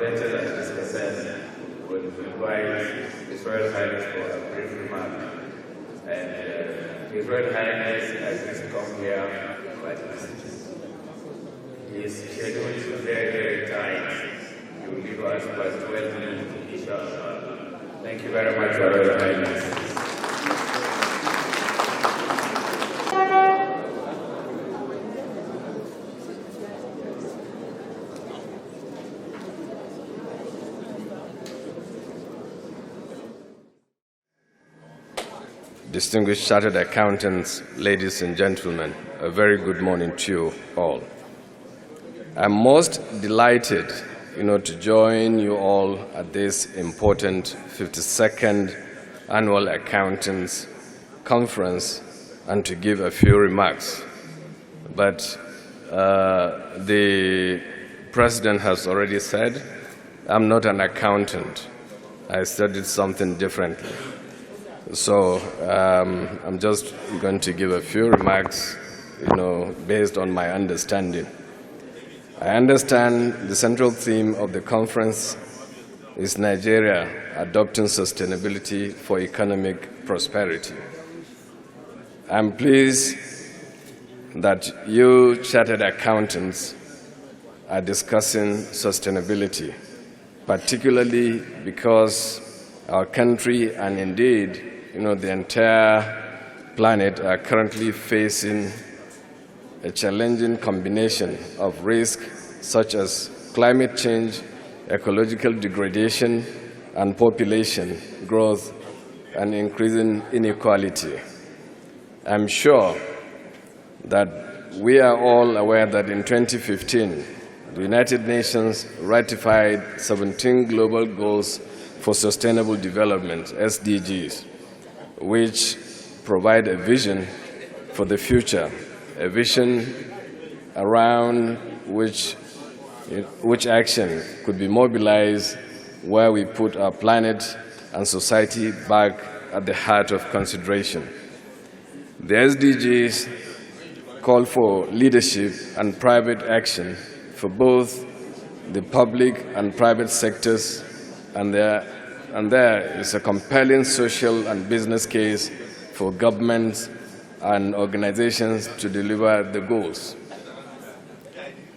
vetted and discussed, would invite His Royal Highness for a brief remark. And His Royal Highness has come here, but his schedule is very, very tight. He will give us about 12 minutes, inshallah. Thank you very much, Your Royal Highness. Distinguished Chartered Accountants, ladies and gentlemen, a very good morning to you all. I'm most delighted, to join you all at this important 52nd Annual Accountants Conference and to give a few remarks. But the President has already said, I'm not an accountant. I studied something differently. So I'm just going to give a few remarks, based on my understanding. I understand the central theme of the conference is Nigeria adopting sustainability for economic prosperity. I'm pleased that you chartered accountants are discussing sustainability, particularly because our country and indeed the entire planet are currently facing a challenging combination of risks such as climate change, ecological degradation, and population growth and increasing inequality. I'm sure that we are all aware that in 2015, the United Nations ratified 17 global goals for sustainable development, SDGs, which provide a vision for the future, a vision around which action could be mobilized where we put our planet and society back at the heart of consideration. The SDGs call for leadership and private action for both the public and private sectors, and there is a compelling social and business case for governments and organizations to deliver the goals.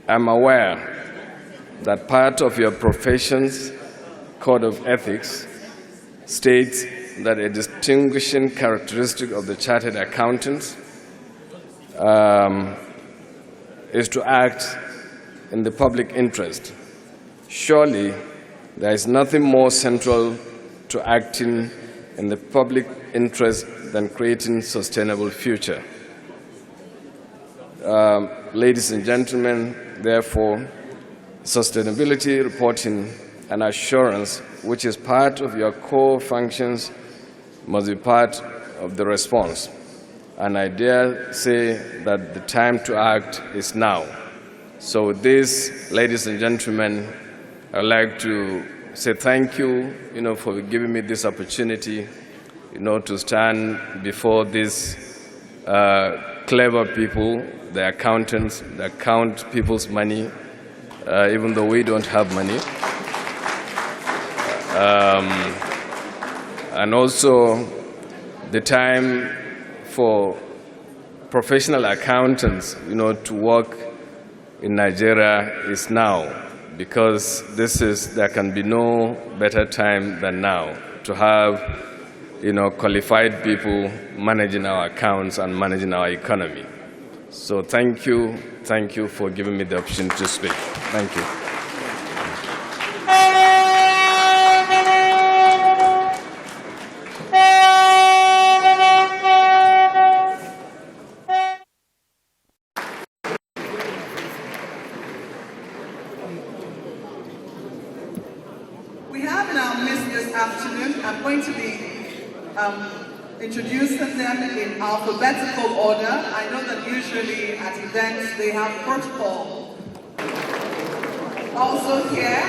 I'm aware that part of your profession's code of ethics states that a distinguishing characteristic of the chartered accountants is to act in the public interest. Surely, there is nothing more central to acting in the public interest than creating sustainable future. Ladies and gentlemen, therefore, sustainability reporting and assurance, which is part of your core functions, must be part of the response. And I dare say that the time to act is now. So with this, ladies and gentlemen, I'd like to say thank you, for giving me this opportunity, to stand before these clever people, the accountants, that account people's money, even though we don't have money. And also, the time for professional accountants, to work in Nigeria is now. Because there can be no better time than now to have, qualified people managing our accounts and managing our economy. So thank you for giving me the opportunity to speak. Thank you. I'm going to be introducing them in alphabetical order. I know that usually at events they have protocol. Also here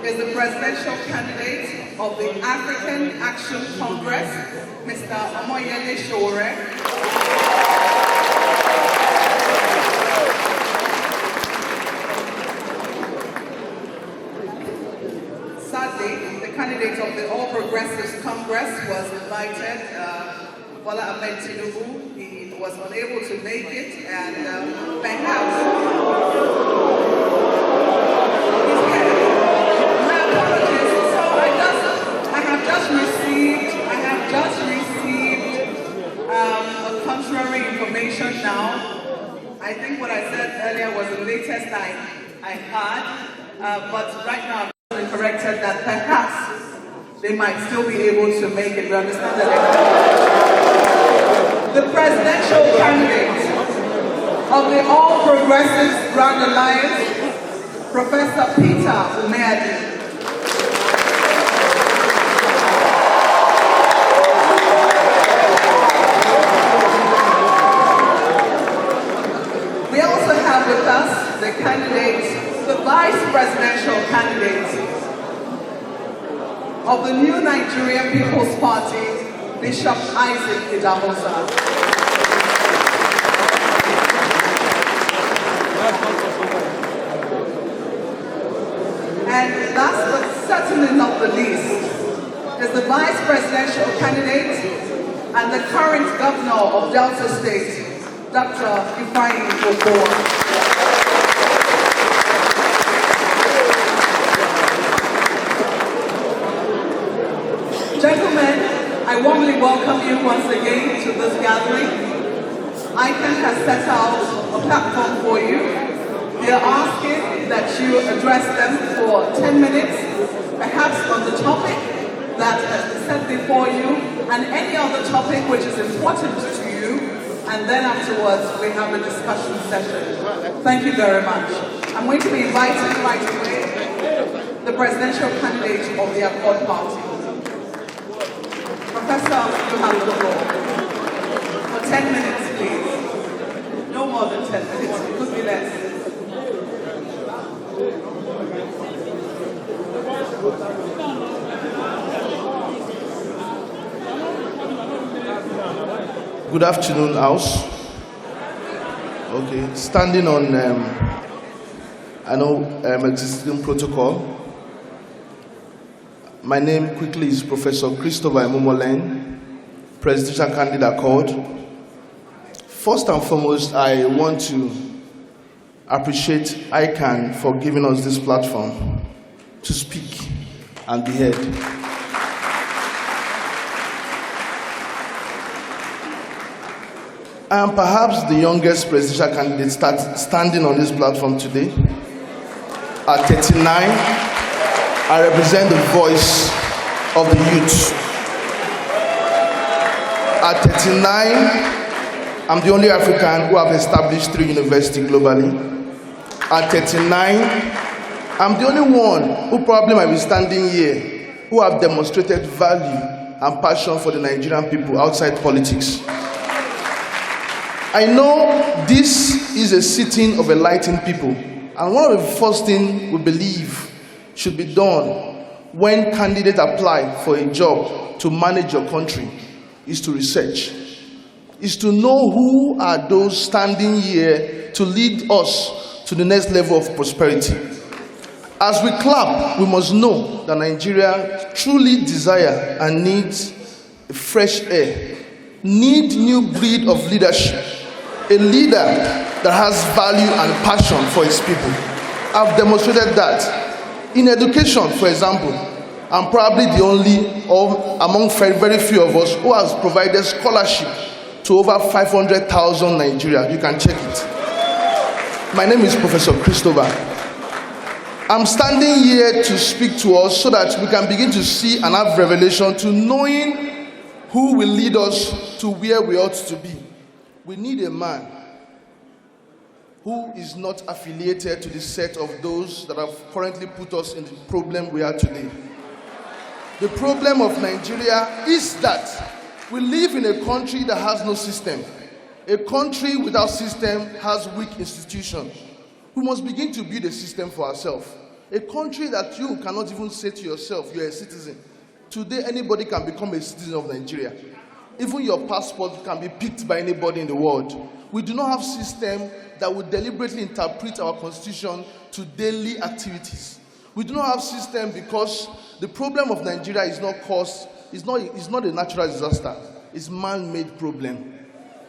is the presidential candidate of the African Action Congress, Mr. Sowore. sadly, the candidate of the All Progressives Congress was invited, Bola Ahmed Tinubu. He was unable to make it, and perhaps he's here. My apologies. So I have just received a contrary information now. I think what I said earlier was the latest I had, but right now I've been corrected that perhaps they might still be able to make it. We understand that the presidential candidate of the All Progressives Grand Alliance, Professor Peter Umeadi. We also have with us the candidate, the vice presidential candidate of the New Nigerian People's Party, Bishop Isaac Idahosa. And last but certainly not the least is the vice presidential candidate and the current governor of Delta State, Dr. Okowa. Gentlemen, I warmly welcome you once again to this gathering. ICAN has set out a platform for you. They are asking that you address them for 10 minutes, perhaps on the topic that has been set before you, and any other topic which is important to you, and then afterwards we have a discussion session. Thank you very much. I'm going to be inviting right away the presidential candidate of the Accord Party. Professor, you have the floor. For 10 minutes, please. No more than 10 minutes. It could be less. Good afternoon, House. Okay, standing on existing protocol. My name quickly is Professor Christopher Imomolen, Presidential Candidate Accord. First and foremost, I want to appreciate ICAN for giving us this platform to speak and be heard. I am perhaps the youngest presidential candidate standing on this platform today. At 39, I represent the voice of the youth. At 39, I'm the only African who have established 3 universities globally. At 39, I'm the only one who probably might be standing here who have demonstrated value and passion for the Nigerian people outside politics. I know this is a sitting of enlightened people, and one of the first things we believe should be done when candidates apply for a job to manage your country is to research, is to know who are those standing here to lead us to the next level of prosperity. As we clap, we must know that Nigeria truly desires and needs fresh air, need new breed of leadership, a leader that has value and passion for his people. I've demonstrated that. In education, for example, I'm probably the only among very few of us who has provided scholarship to over 500,000 Nigerians. You can check it. My name is Professor Christopher. I'm standing here to speak to us so that we can begin to see and have revelation to knowing who will lead us to where we ought to be. We need a man who is not affiliated to the set of those that have currently put us in the problem we are today. The problem of Nigeria is that we live in a country that has no system. A country without system has weak institutions. We must begin to build a system for ourselves. A country that you cannot even say to yourself, you're a citizen. Today, anybody can become a citizen of Nigeria. Even your passport can be picked by anybody in the world. We do not have a system that would deliberately interpret our constitution to daily activities. We do not have system because the problem of Nigeria is not a natural disaster. It's man-made problem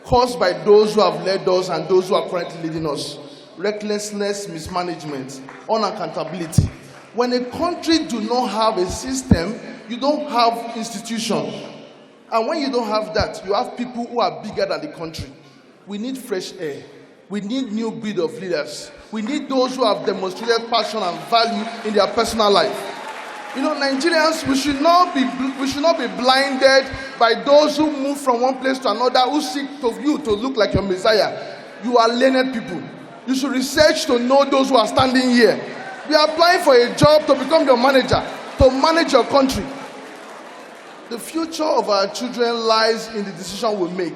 caused by those who have led us and those who are currently leading us. Recklessness, mismanagement, unaccountability. When a country do not have a system, you don't have institution. And when you don't have that, you have people who are bigger than the country. We need fresh air. We need new breed of leaders. We need those who have demonstrated passion and value in their personal life. You know, Nigerians, we should not be blinded by those who move from one place to another, who seek of you to look like your Messiah. You are learned people. You should research to know those who are standing here. We are applying for a job to become your manager, to manage your country. The future of our children lies in the decision we make.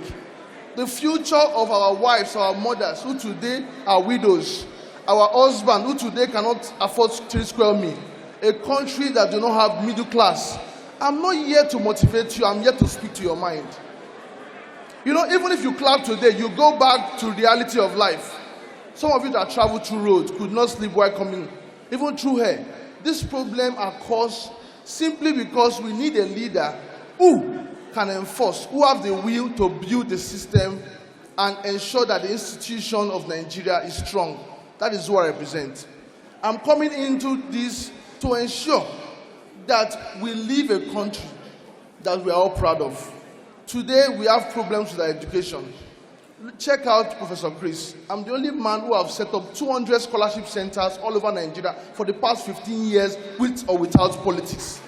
The future of our wives, our mothers, who today are widows, our husbands, who today cannot afford 3 square meals, a country that do not have middle class. I'm not here to motivate you, I'm here to speak to your mind. You know, even if you clap today, you go back to reality of life. Some of you that travel through roads could not sleep while coming, even through here. This problem are caused simply because we need a leader who can enforce, who have the will to build the system and ensure that the institution of Nigeria is strong. That is what I represent. I'm coming into this to ensure that we live a country that we are all proud of. Today, we have problems with our education. Check out Professor Chris. I'm the only man who have set up 200 scholarship centers all over Nigeria for the past 15 years, with or without politics.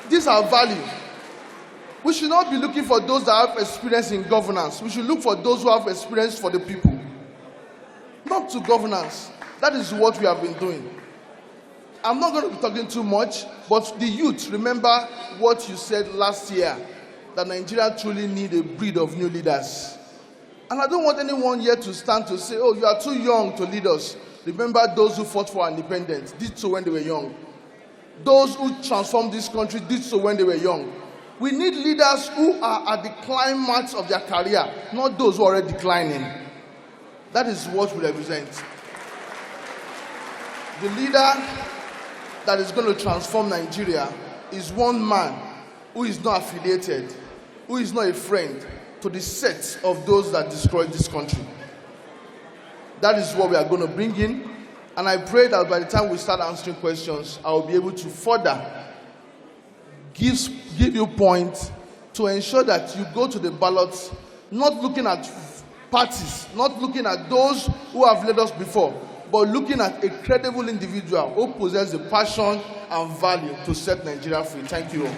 These are value. We should not be looking for those that have experience in governance. We should look for those who have experience for the people. Not to governance. That is what we have been doing. I'm not going to be talking too much, but the youth, remember what you said last year, that Nigeria truly need a breed of new leaders. And I don't want anyone here to stand to say, oh, you are too young to lead us. Remember those who fought for our independence, did so when they were young. Those who transformed this country did so when they were young. We need leaders who are at the climax of their career, not those who are already declining. That is what we represent. The leader that is going to transform Nigeria is one man who is not affiliated, who is not a friend to the set of those that destroyed this country. That is what we are going to bring in. And I pray that by the time we start answering questions, I will be able to further give you points to ensure that you go to the ballots not looking at parties, not looking at those who have led us before, but looking at a credible individual who possesses the passion and value to set Nigeria free. Thank you all.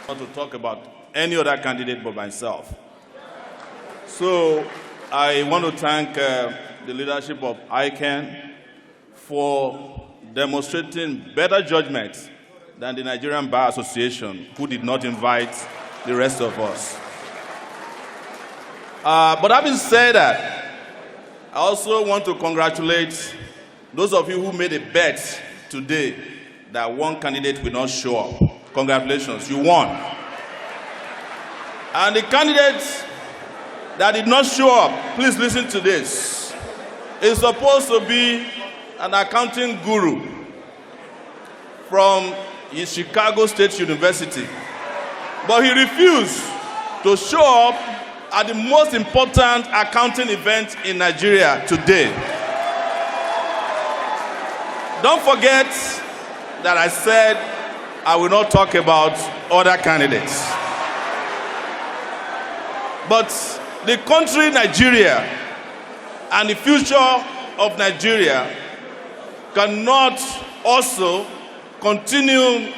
I want to talk about any other candidate but myself. So I want to thank the leadership of ICAN for demonstrating better judgment than the Nigerian Bar Association, who did not invite the rest of us. But having said that, I also want to congratulate those of you who made a bet today that one candidate will not show up. Congratulations, you won. And the candidate that did not show up, please listen to this, is supposed to be an accounting guru from Chicago State University. But he refused to show up at the most important accounting event in Nigeria today. Don't forget that I said I will not talk about other candidates. But the country Nigeria and the future of Nigeria cannot also continue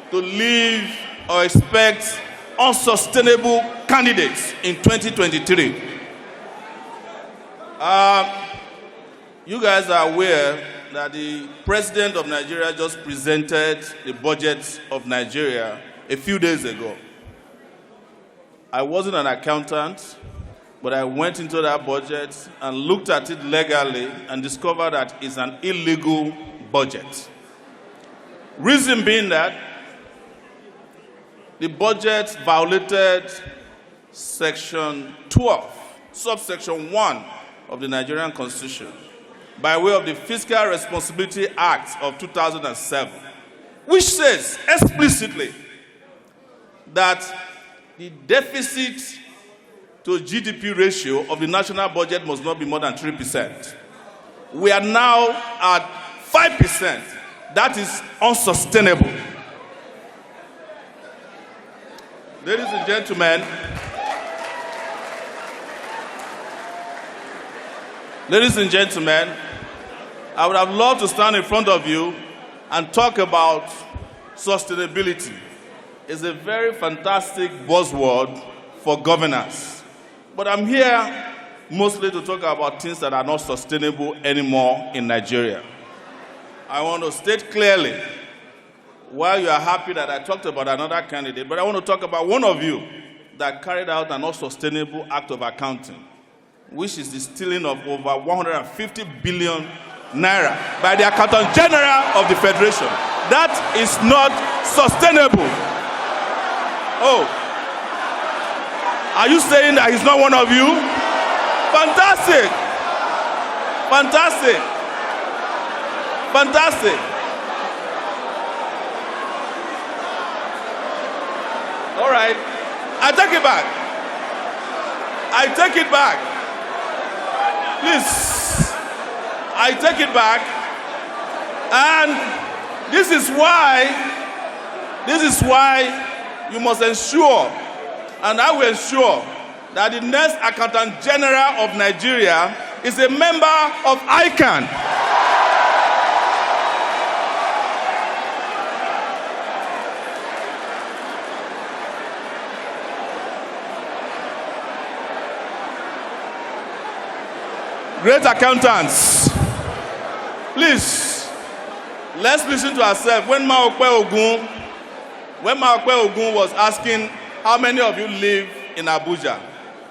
to live or expect unsustainable candidates in 2023. You guys are aware that the president of Nigeria just presented the budget of Nigeria a few days ago. I wasn't an accountant, but I went into that budget and looked at it legally and discovered that it's an illegal budget. Reason being that the budget violated Section 12 subsection 1 of the Nigerian Constitution, by way of the Fiscal Responsibility Act of 2007, which says explicitly that the deficit to GDP ratio of the national budget must not be more than 3%. We are now at 5%. That is unsustainable. Ladies and gentlemen, I would have loved to stand in front of you and talk about sustainability. It's a very fantastic buzzword for governance. But I'm here mostly to talk about things that are not sustainable anymore in Nigeria. I want to state clearly, while you are happy that I talked about another candidate, but I want to talk about one of you that carried out an unsustainable act of accounting, which is the stealing of over 150 billion naira by the Accountant General of the Federation. That is not sustainable. Oh, are you saying that he's not one of you? Fantastic! Fantastic! Fantastic! All right, I take it back. I take it back. Please, I take it back. And this is why you must ensure, and I will ensure, that the next Accountant General of Nigeria is a member of ICAN. Great accountants, please, let's listen to ourselves. When Okowa was asking how many of you live in Abuja,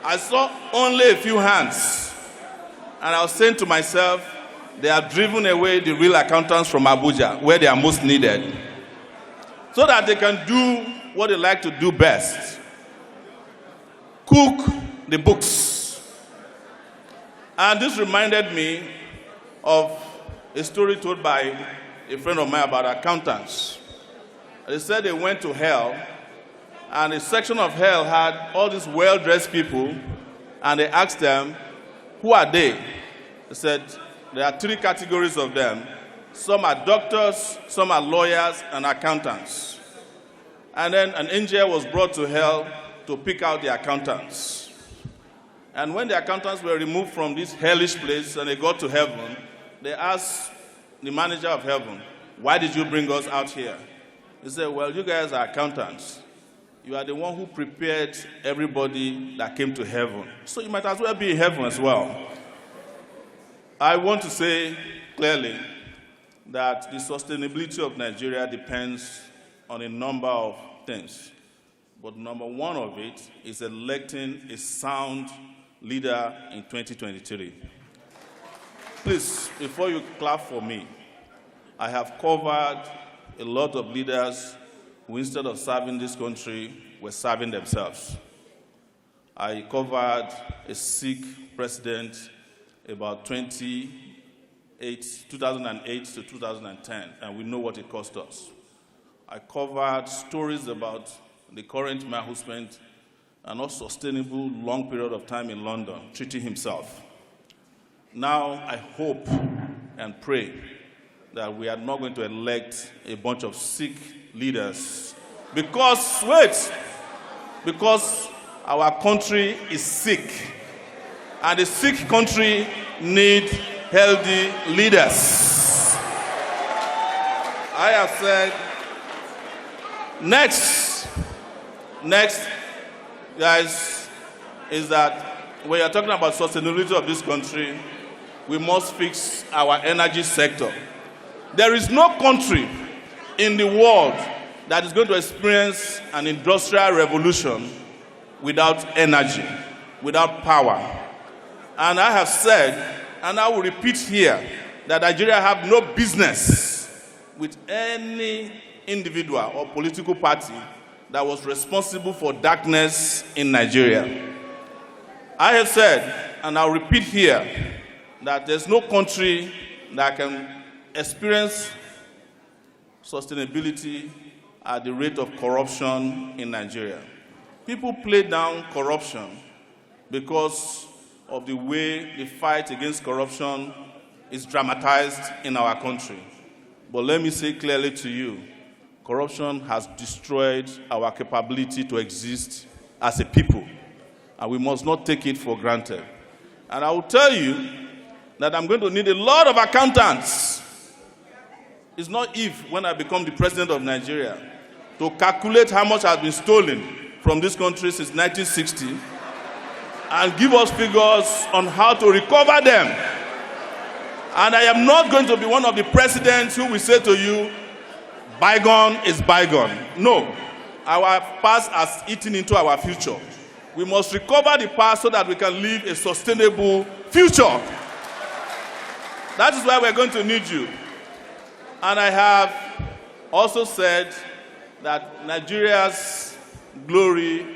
I saw only a few hands. And I was saying to myself, they have driven away the real accountants from Abuja, where they are most needed, so that they can do what they like to do best: cook the books. And this reminded me of a story told by a friend of mine about accountants. They said they went to hell, and a section of hell had all these well-dressed people, and they asked them, who are they? They said, there are 3 categories of them. Some are doctors, some are lawyers, and accountants. And then an angel was brought to hell to pick out the accountants. And when the accountants were removed from this hellish place and they got to heaven, they asked the manager of heaven, why did you bring us out here? He said, well, you guys are accountants. You are the one who prepared everybody that came to heaven. So you might as well be in heaven as well. I want to say clearly that the sustainability of Nigeria depends on a number of things. But number one of it is electing a sound leader in 2023. Please, before you clap for me, I have covered a lot of leaders who, instead of serving this country, were serving themselves. I covered a Sikh president about 2008 to 2010, and we know what it cost us. I covered stories about the current man who spent an unsustainable long period of time in London treating himself. Now I hope and pray that we are not going to elect a bunch of Sikh leaders because our country is sick, and the Sikh country needs healthy leaders. I have said, next, guys, is that when you're talking about sustainability of this country, we must fix our energy sector. There is no country in the world that is going to experience an industrial revolution without energy, without power. And I have said, and I will repeat here, that Nigeria have no business with any individual or political party that was responsible for darkness in Nigeria. I have said, and I'll repeat here, that there's no country that can experience sustainability at the rate of corruption in Nigeria. People play down corruption because of the way the fight against corruption is dramatized in our country. But let me say clearly to you, corruption has destroyed our capability to exist as a people, and we must not take it for granted. And I will tell you that I'm going to need a lot of accountants. It's not if, when I become the president of Nigeria, to calculate how much has been stolen from this country since 1960 and give us figures on how to recover them. And I am not going to be one of the presidents who will say to you, bygone is bygone. No, our past has eaten into our future. We must recover the past so that we can live a sustainable future. That is why we're going to need you. And I have also said that Nigeria's glory,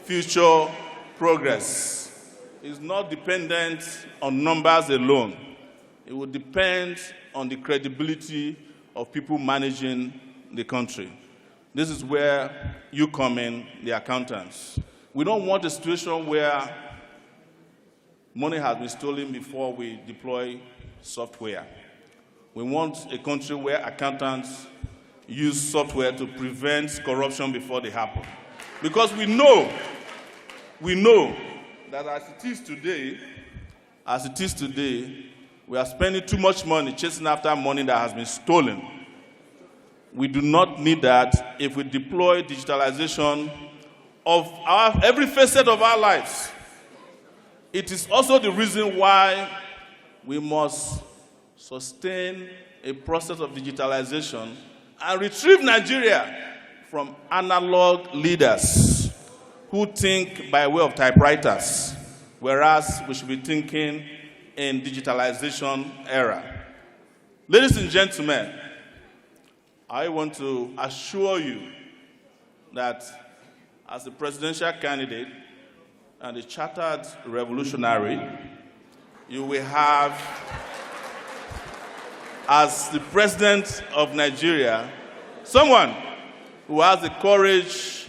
future, progress is not dependent on numbers alone. It will depend on the credibility of people managing the country. This is where you come in, the accountants. We don't want a situation where money has been stolen before we deploy software. We want a country where accountants use software to prevent corruption before they happen. Because we know that as it is today, we are spending too much money chasing after money that has been stolen. We do not need that if we deploy digitalization of every facet of our lives. It is also the reason why we must sustain a process of digitalization and retrieve Nigeria from analog leaders who think by way of typewriters, whereas we should be thinking in digitalization era. Ladies and gentlemen, I want to assure you that as a presidential candidate and a chartered revolutionary, you will have, as the president of Nigeria, someone who has the courage,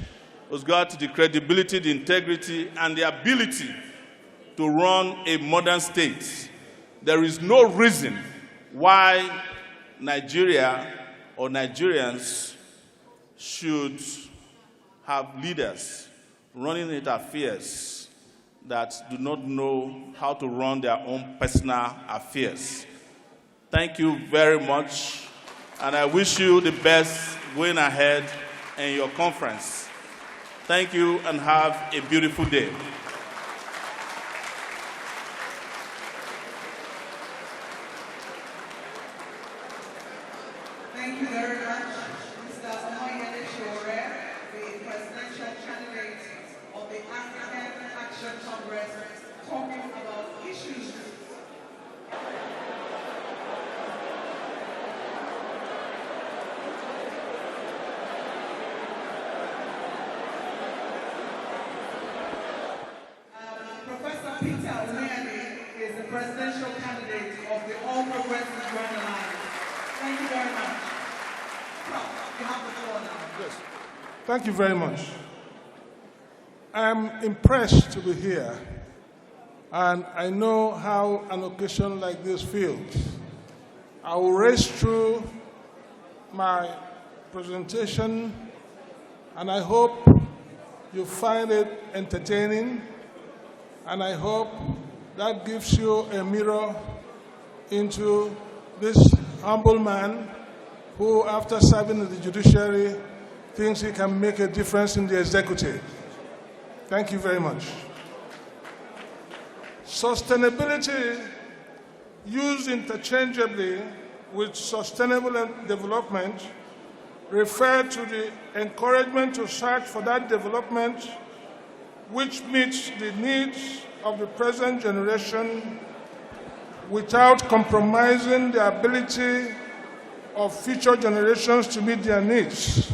who's got the credibility, the integrity, and the ability to run a modern state. There is no reason why Nigeria or Nigerians should have leaders running its affairs that do not know how to run their own personal affairs. Thank you very much, and I wish you the best going ahead in your conference. Thank you, and have a beautiful day. Thank you very much, Mr. Sowore, the presidential candidate of the African Action Congress, talking about issues. Professor Peter Umeani is the presidential candidate of the All Progressives Grand Alliance. Thank you very much. You have the floor now. Yes. Thank you very much. I'm impressed to be here, and I know how an occasion like this feels. I will race through my presentation, and I hope you find it entertaining, and I hope that gives you a mirror into this humble man who, after serving in the judiciary, thinks he can make a difference in the executive. Thank you very much. Sustainability, used interchangeably with sustainable development, refer to the encouragement to search for that development which meets the needs of the present generation without compromising the ability of future generations to meet their needs.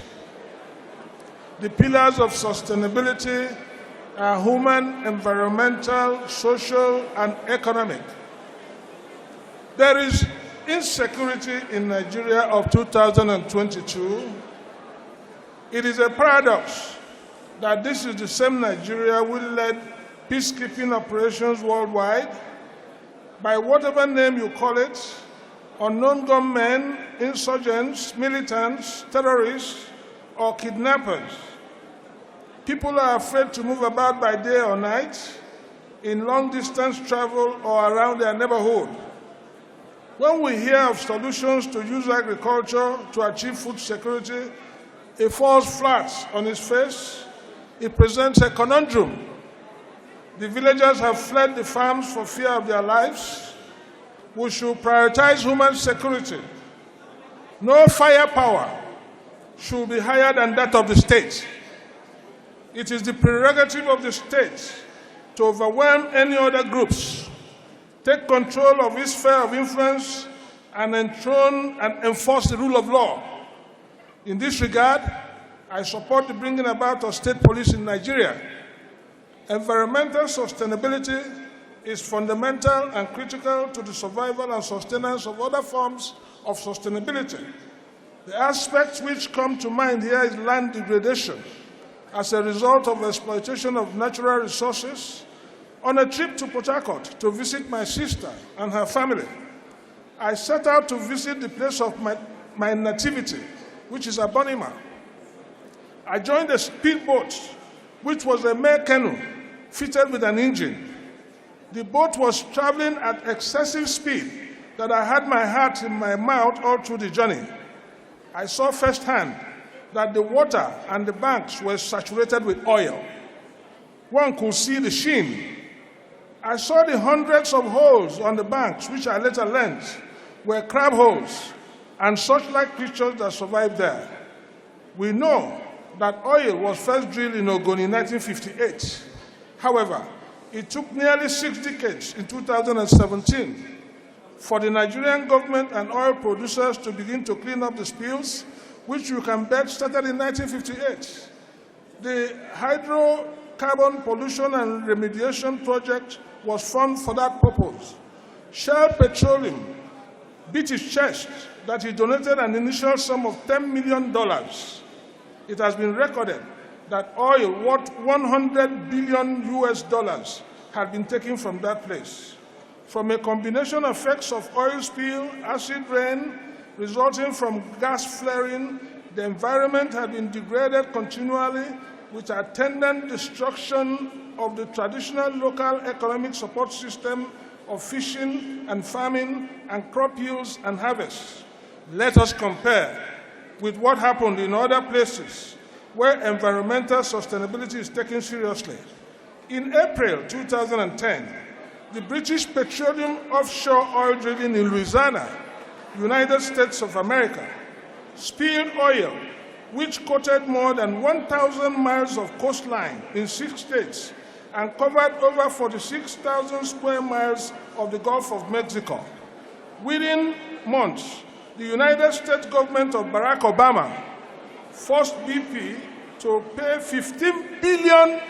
The pillars of sustainability are human, environmental, social, and economic. There is insecurity in Nigeria of 2022. It is a paradox that this is the same Nigeria which led peacekeeping operations worldwide, by whatever name you call it, unknown gunmen, insurgents, militants, terrorists, or kidnappers. People are afraid to move about by day or night, in long-distance travel or around their neighborhood. When we hear of solutions to use agriculture to achieve food security, it falls flat on its face. It presents a conundrum. The villagers have fled the farms for fear of their lives. We should prioritize human security. No firepower should be higher than that of the state. It is the prerogative of the state to overwhelm any other groups, take control of its sphere of influence, and enthrone and enforce the rule of law. In this regard, I support the bringing about of state police in Nigeria. Environmental sustainability is fundamental and critical to the survival and sustenance of other forms of sustainability. The aspects which come to mind here is land degradation as a result of exploitation of natural resources. On a trip to Port Harcourt to visit my sister and her family, I set out to visit the place of my nativity, which is Abonima. I joined a speedboat, which was a mere canoe fitted with an engine. The boat was traveling at excessive speed that I had my heart in my mouth all through the journey. I saw firsthand that the water and the banks were saturated with oil. One could see the sheen. I saw the hundreds of holes on the banks, which I later learned were crab holes and such like creatures that survived there. We know that oil was first drilled in Ogoni in 1958. However, it took nearly 6 decades in 2017 for the Nigerian government and oil producers to begin to clean up the spills, which you can bet started in 1958. The hydrocarbon pollution and remediation project was formed for that purpose. Shell Petroleum beat its chest that he donated an initial sum of $10 million. It has been recorded that oil worth $100 billion had been taken from that place. From a combination of effects of oil spill, acid rain, resulting from gas flaring, the environment had been degraded continually with attendant destruction of the traditional local economic support system of fishing and farming and crop yields and harvests. Let us compare with what happened in other places where environmental sustainability is taken seriously. In April 2010, the British Petroleum offshore oil drilling in Louisiana, United States of America, spilled oil which coated more than 1,000 miles of coastline in 6 states and covered over 46,000 square miles of the Gulf of Mexico. Within months, the United States government of Barack Obama forced BP to pay $15 billion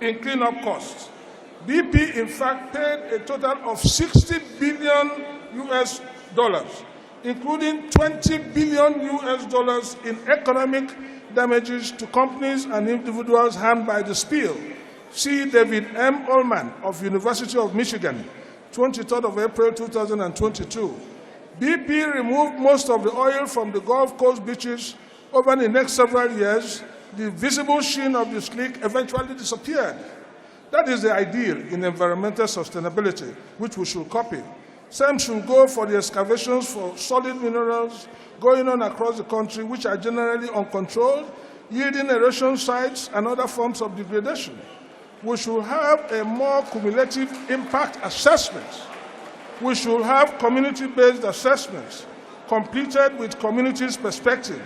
in cleanup costs. BP, in fact, paid a total of $60 billion, including $20 billion in economic damages to companies and individuals harmed by the spill. See David M. Ullman of University of Michigan, 23rd of April 2022. BP removed most of the oil from the Gulf Coast beaches. Over the next several years, the visible sheen of the slick eventually disappeared. That is the ideal in environmental sustainability, which we should copy. Same should go for the excavations for solid minerals going on across the country, which are generally uncontrolled, yielding erosion sites and other forms of degradation. We should have a more cumulative impact assessment. We should have community-based assessments completed with communities' perspective.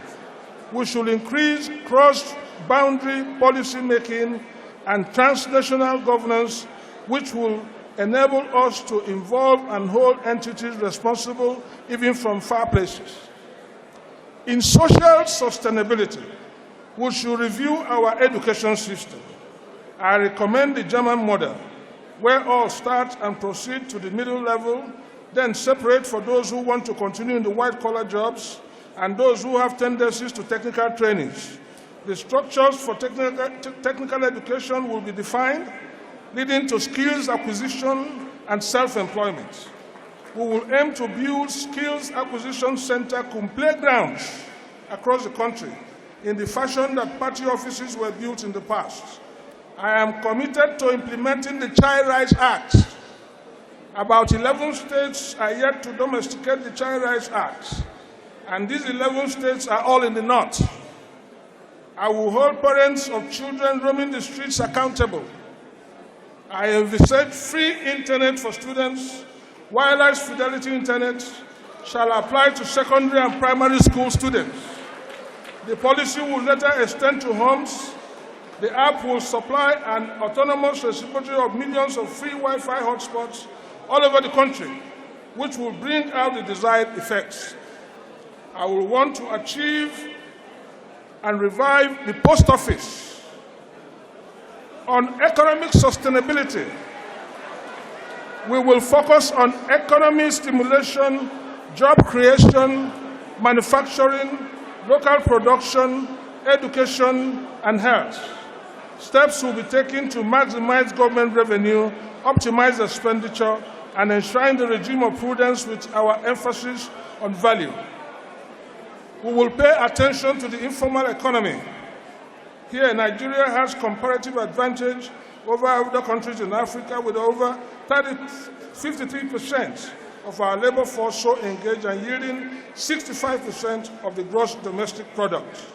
We should increase cross-boundary policy-making and transnational governance, which will enable us to involve and hold entities responsible even from far places. In social sustainability, we should review our education system. I recommend the German model, where all start and proceed to the middle level, then separate for those who want to continue in the white-collar jobs and those who have tendencies to technical trainings. The structures for technical education will be defined, leading to skills acquisition and self-employment. We will aim to build skills acquisition center playgrounds across the country in the fashion that party offices were built in the past. I am committed to implementing the Child Rights Act. About 11 states are yet to domesticate the Child Rights Act, and these 11 states are all in the north. I will hold parents of children roaming the streets accountable. I envisage free internet for students, wireless fidelity internet shall apply to secondary and primary school students. The policy will later extend to homes. The app will supply an autonomous repository of millions of free Wi-Fi hotspots all over the country, which will bring out the desired effects. I will want to achieve and revive the post office. On economic sustainability, we will focus on economy stimulation, job creation, manufacturing, local production, education, and health. Steps will be taken to maximize government revenue, optimize expenditure, and enshrine the regime of prudence with our emphasis on value. We will pay attention to the informal economy. Here, Nigeria has comparative advantage over other countries in Africa, with over 53% of our labor force so engaged and yielding 65% of the gross domestic product.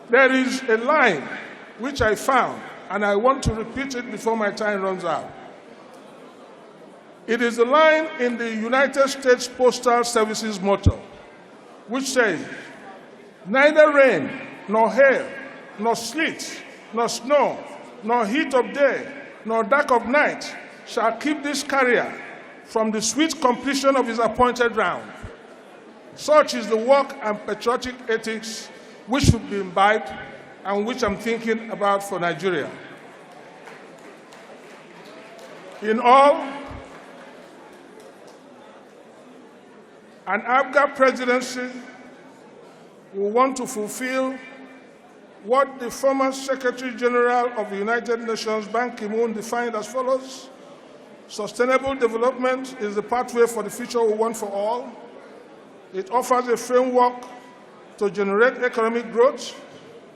There is a line which I found, and I want to repeat it before my time runs out. It is a line in the United States Postal Service's motto, which says, "Neither rain, nor hail, nor sleet, nor snow, nor heat of day, nor dark of night shall keep this carrier from the sweet completion of his appointed round." Such is the work and patriotic ethics which should be imbibed and which I'm thinking about for Nigeria. In all, an ABGA presidency will want to fulfill what the former Secretary General of the United Nations, Ban Ki-moon, defined as follows: sustainable development is the pathway for the future we want for all. It offers a framework to generate economic growth,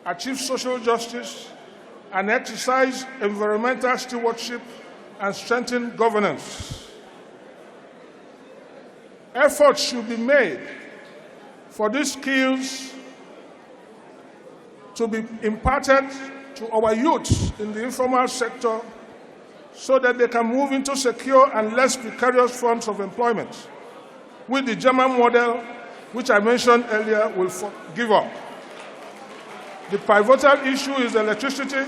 achieve social justice, and exercise environmental stewardship and strengthen governance. Efforts should be made for these skills to be imparted to our youth in the informal sector so that they can move into secure and less precarious forms of employment, with the German model, which I mentioned earlier, will give up. The pivotal issue is electricity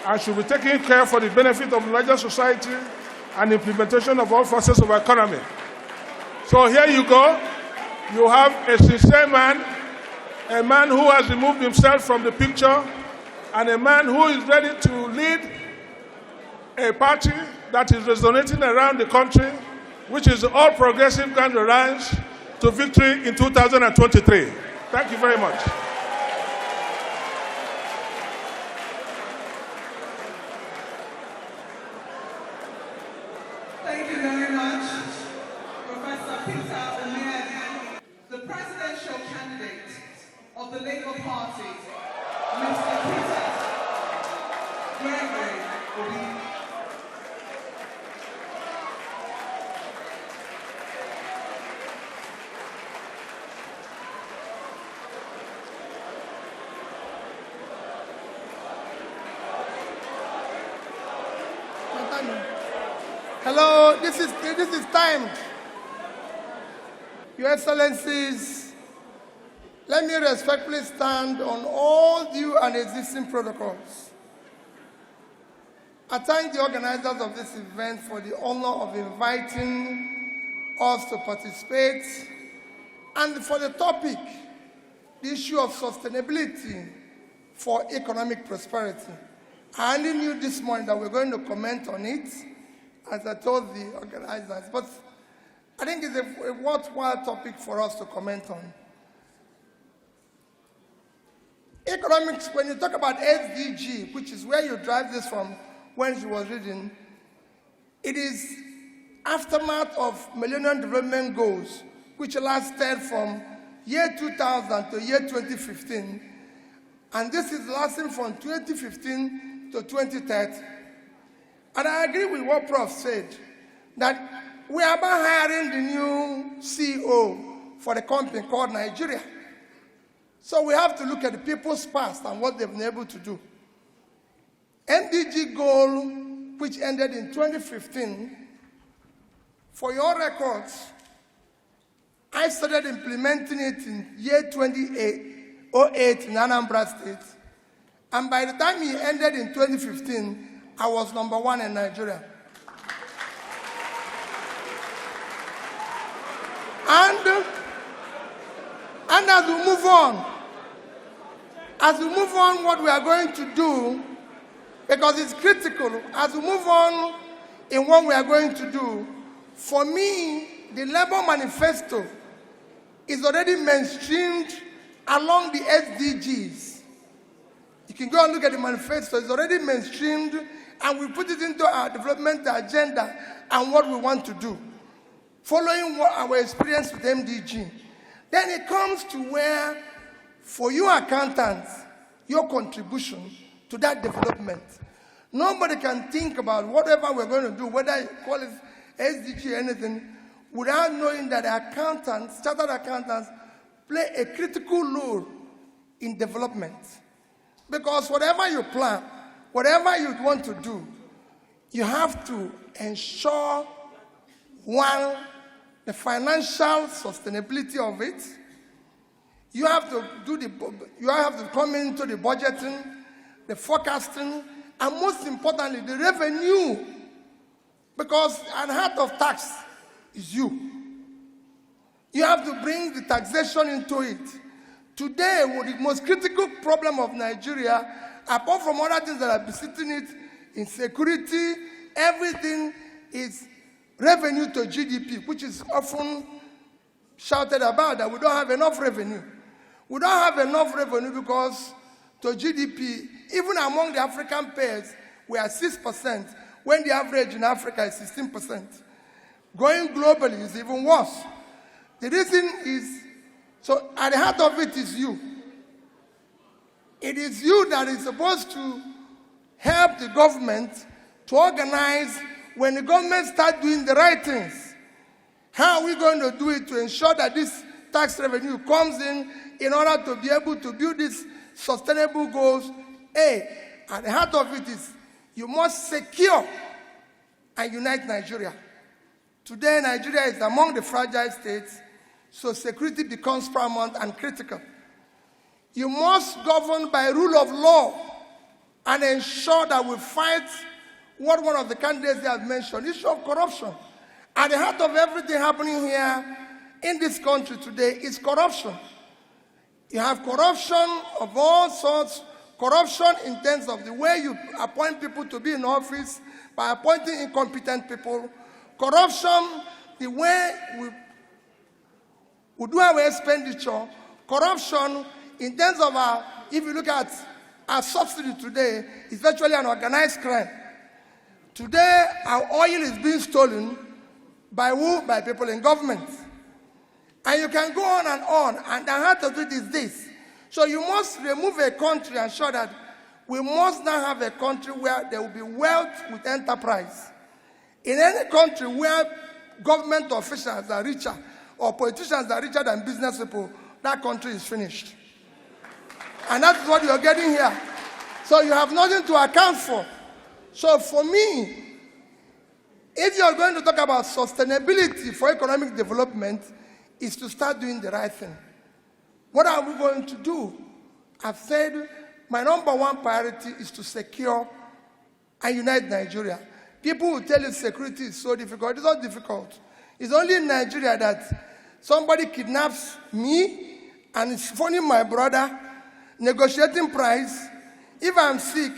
and should be taken care for the benefit of the larger society and implementation of all facets of our economy. So here you go. You have a sincere man, a man who has removed himself from the picture, and a man who is ready to lead a party that is resonating around the country, which is the All Progressive Grand Alliance, to victory in 2023. Thank you very much. Thank you very much, Professor Peter Omeani, the presidential candidate of the Labour Party, Mr. Peter Gregory Obi. Hello, this is time. Your Excellencies, let me respectfully stand on all due and existing protocols. I thank the organizers of this event for the honor of inviting us to participate And for the topic, the issue of sustainability for economic prosperity. I only knew this morning that we're going to comment on it, as I told the organizers. But I think it's a worthwhile topic for us to comment on. Economics, when you talk about SDG, which is where you drive this from when she was reading, it is aftermath of Millennium Development Goals, which lasted from year 2000 to year 2015. And this is lasting from 2015 to 2030. And I agree with what Prof said, that we are about hiring the new CEO for the company called Nigeria. So we have to look at the people's past and what they've been able to do. MDG goal, which ended in 2015, for your records, I started implementing it in year 2008 in Anambra State. And by the time it ended in 2015, I was #1 in Nigeria. And as we move on, what we are going to do, because it's critical, as we move on in what we are going to do, for me, the Labour Manifesto is already mainstreamed along the SDGs. You can go and look at the manifesto, it's already mainstreamed, and we put it into our development agenda and what we want to do, following what our experience with MDG. Then it comes to where, for you accountants, your contribution to that development. Nobody can think about whatever we're going to do, whether you call it SDG or anything, without knowing that accountants, chartered accountants, play a critical role in development. Because whatever you plan, whatever you want to do, you have to ensure, one, the financial sustainability of it. You have to come into the budgeting, the forecasting, and most importantly, the revenue. Because at the heart of tax is you. You have to bring the taxation into it. Today, the most critical problem of Nigeria, apart from other things that are besetting it, insecurity, everything is revenue to GDP, which is often shouted about that we don't have enough revenue. We don't have enough revenue because to GDP, even among the African pairs, we are 6%, when the average in Africa is 16%. Going globally is even worse. The reason is, so at the heart of it is you. It is you that is supposed to help the government to organize when the government starts doing the right things. How are we going to do it to ensure that this tax revenue comes in order to be able to build these sustainable goals? At the heart of it is you must secure and unite Nigeria. Today, Nigeria is among the fragile states, so security becomes paramount and critical. You must govern by rule of law and ensure that we fight what one of the candidates has mentioned, issue of corruption. At the heart of everything happening here in this country today is corruption. You have corruption of all sorts, corruption in terms of the way you appoint people to be in office, by appointing incompetent people, corruption, the way we do our expenditure, corruption in terms of if you look at our subsidy today, it's virtually an organized crime. Today, our oil is being stolen by who? By people in government. And you can go on, and the heart of it is this. So you must remove a country and show that we must now have a country where there will be wealth with enterprise. In any country where government officials are richer or politicians are richer than business people, that country is finished. And that's what you're getting here. So you have nothing to account for. So for me, if you're going to talk about sustainability for economic development, is to start doing the right thing. What are we going to do? I've said my #1 priority is to secure and unite Nigeria. People will tell you security is so difficult. It's not difficult. It's only in Nigeria that Somebody kidnaps me and is phoning my brother, negotiating price. If I'm sick,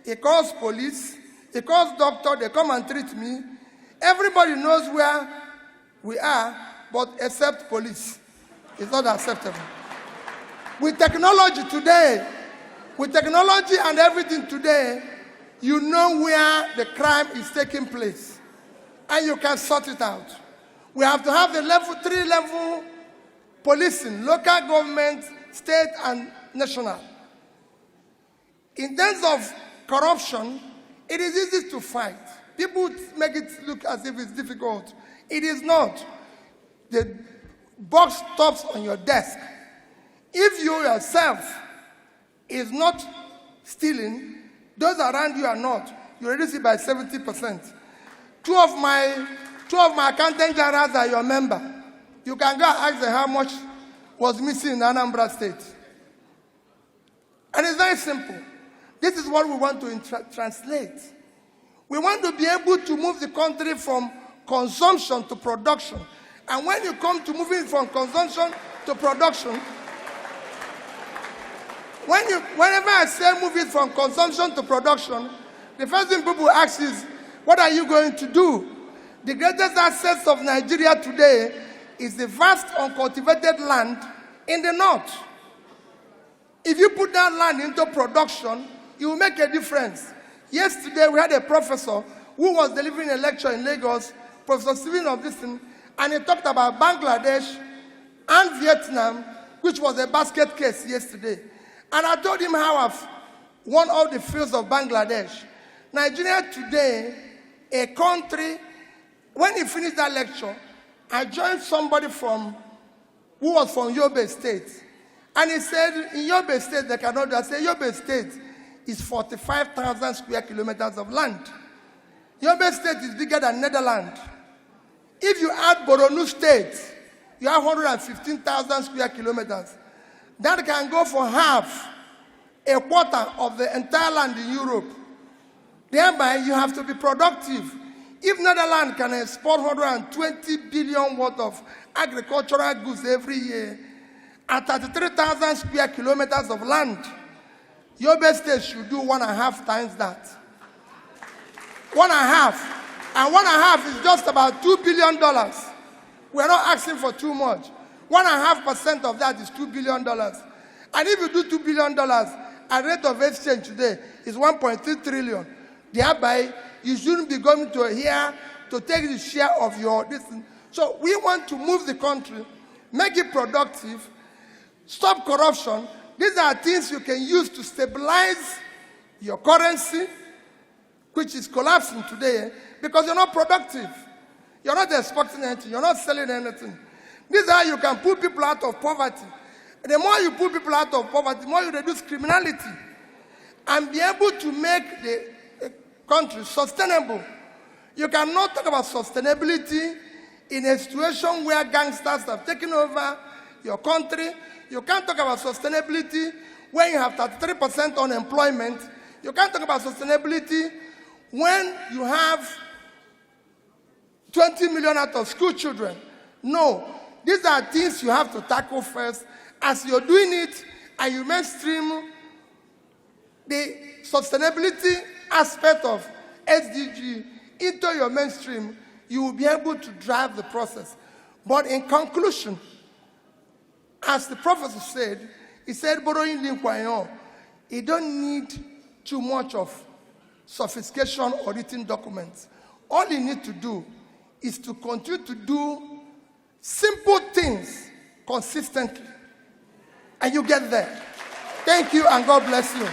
he calls police, he calls doctor, they come and treat me. Everybody knows where we are, but except police. It's not acceptable. With technology today, with technology and everything today, you know where the crime is taking place. And you can sort it out. We have to have the three-level policing, local government, state, and national. In terms of corruption, it is easy to fight. People make it look as if it's difficult. It is not. The box stops on your desk. If you yourself is not stealing, those around you are not. You reduce it by 70%. Two of my accountant generals are your member. You can go and ask them how much was missing in Anambra State. And it's very simple. This is what we want to translate. We want to be able to move the country from consumption to production. And when you come to moving from consumption to production, whenever I say move it from consumption to production, the first thing people ask is, what are you going to do? The greatest assets of Nigeria today is the vast uncultivated land in the north. If you put that land into production, it will make a difference. Yesterday, we had a professor who was delivering a lecture in Lagos, Professor Stephen Obdison, and he talked about Bangladesh and Vietnam, which was a basket case yesterday. And I told him how I've won all the fields of Bangladesh. Nigeria today, a country, when he finished that lecture, I joined somebody who was from Yobe State. And he said, in Yobe State, they cannot do that. I said, Yobe State is 45,000 square kilometers of land. Yobe State is bigger than Netherlands. If you add Borno State, you have 115,000 square kilometers. That can go for half, a quarter of the entire land in Europe. Thereby, you have to be productive. If Netherlands can export 120 billion worth of agricultural goods every year, at 33,000 square kilometers of land, Yobe State should do 1.5 times that. 1.5. And 1.5 is just about $2 billion. We're not asking for too much. 1.5% of that is $2 billion. And if you do $2 billion, at rate of exchange today is 1.3 trillion. Thereby, you shouldn't be going to here to take the share of your distance. So we want to move the country, make it productive, stop corruption. These are things you can use to stabilize your currency, which is collapsing today because you're not productive. You're not exporting anything. You're not selling anything. This is how you can pull people out of poverty. And the more you pull people out of poverty, the more you reduce criminality and be able to make the country sustainable. You cannot talk about sustainability in a situation where gangsters have taken over your country. You can't talk about sustainability when you have 33% unemployment. You can't talk about sustainability when you have 20 million out of school children. No, these are things you have to tackle first. As you're doing it and you mainstream the sustainability aspect of SDG into your mainstream, you will be able to drive the process. But in conclusion, as the professor said, he said, borrowing Linkwayon, you don't need too much of sophistication or written documents. All you need to do is to continue to do simple things consistently. And you get there. Thank you, and God bless you.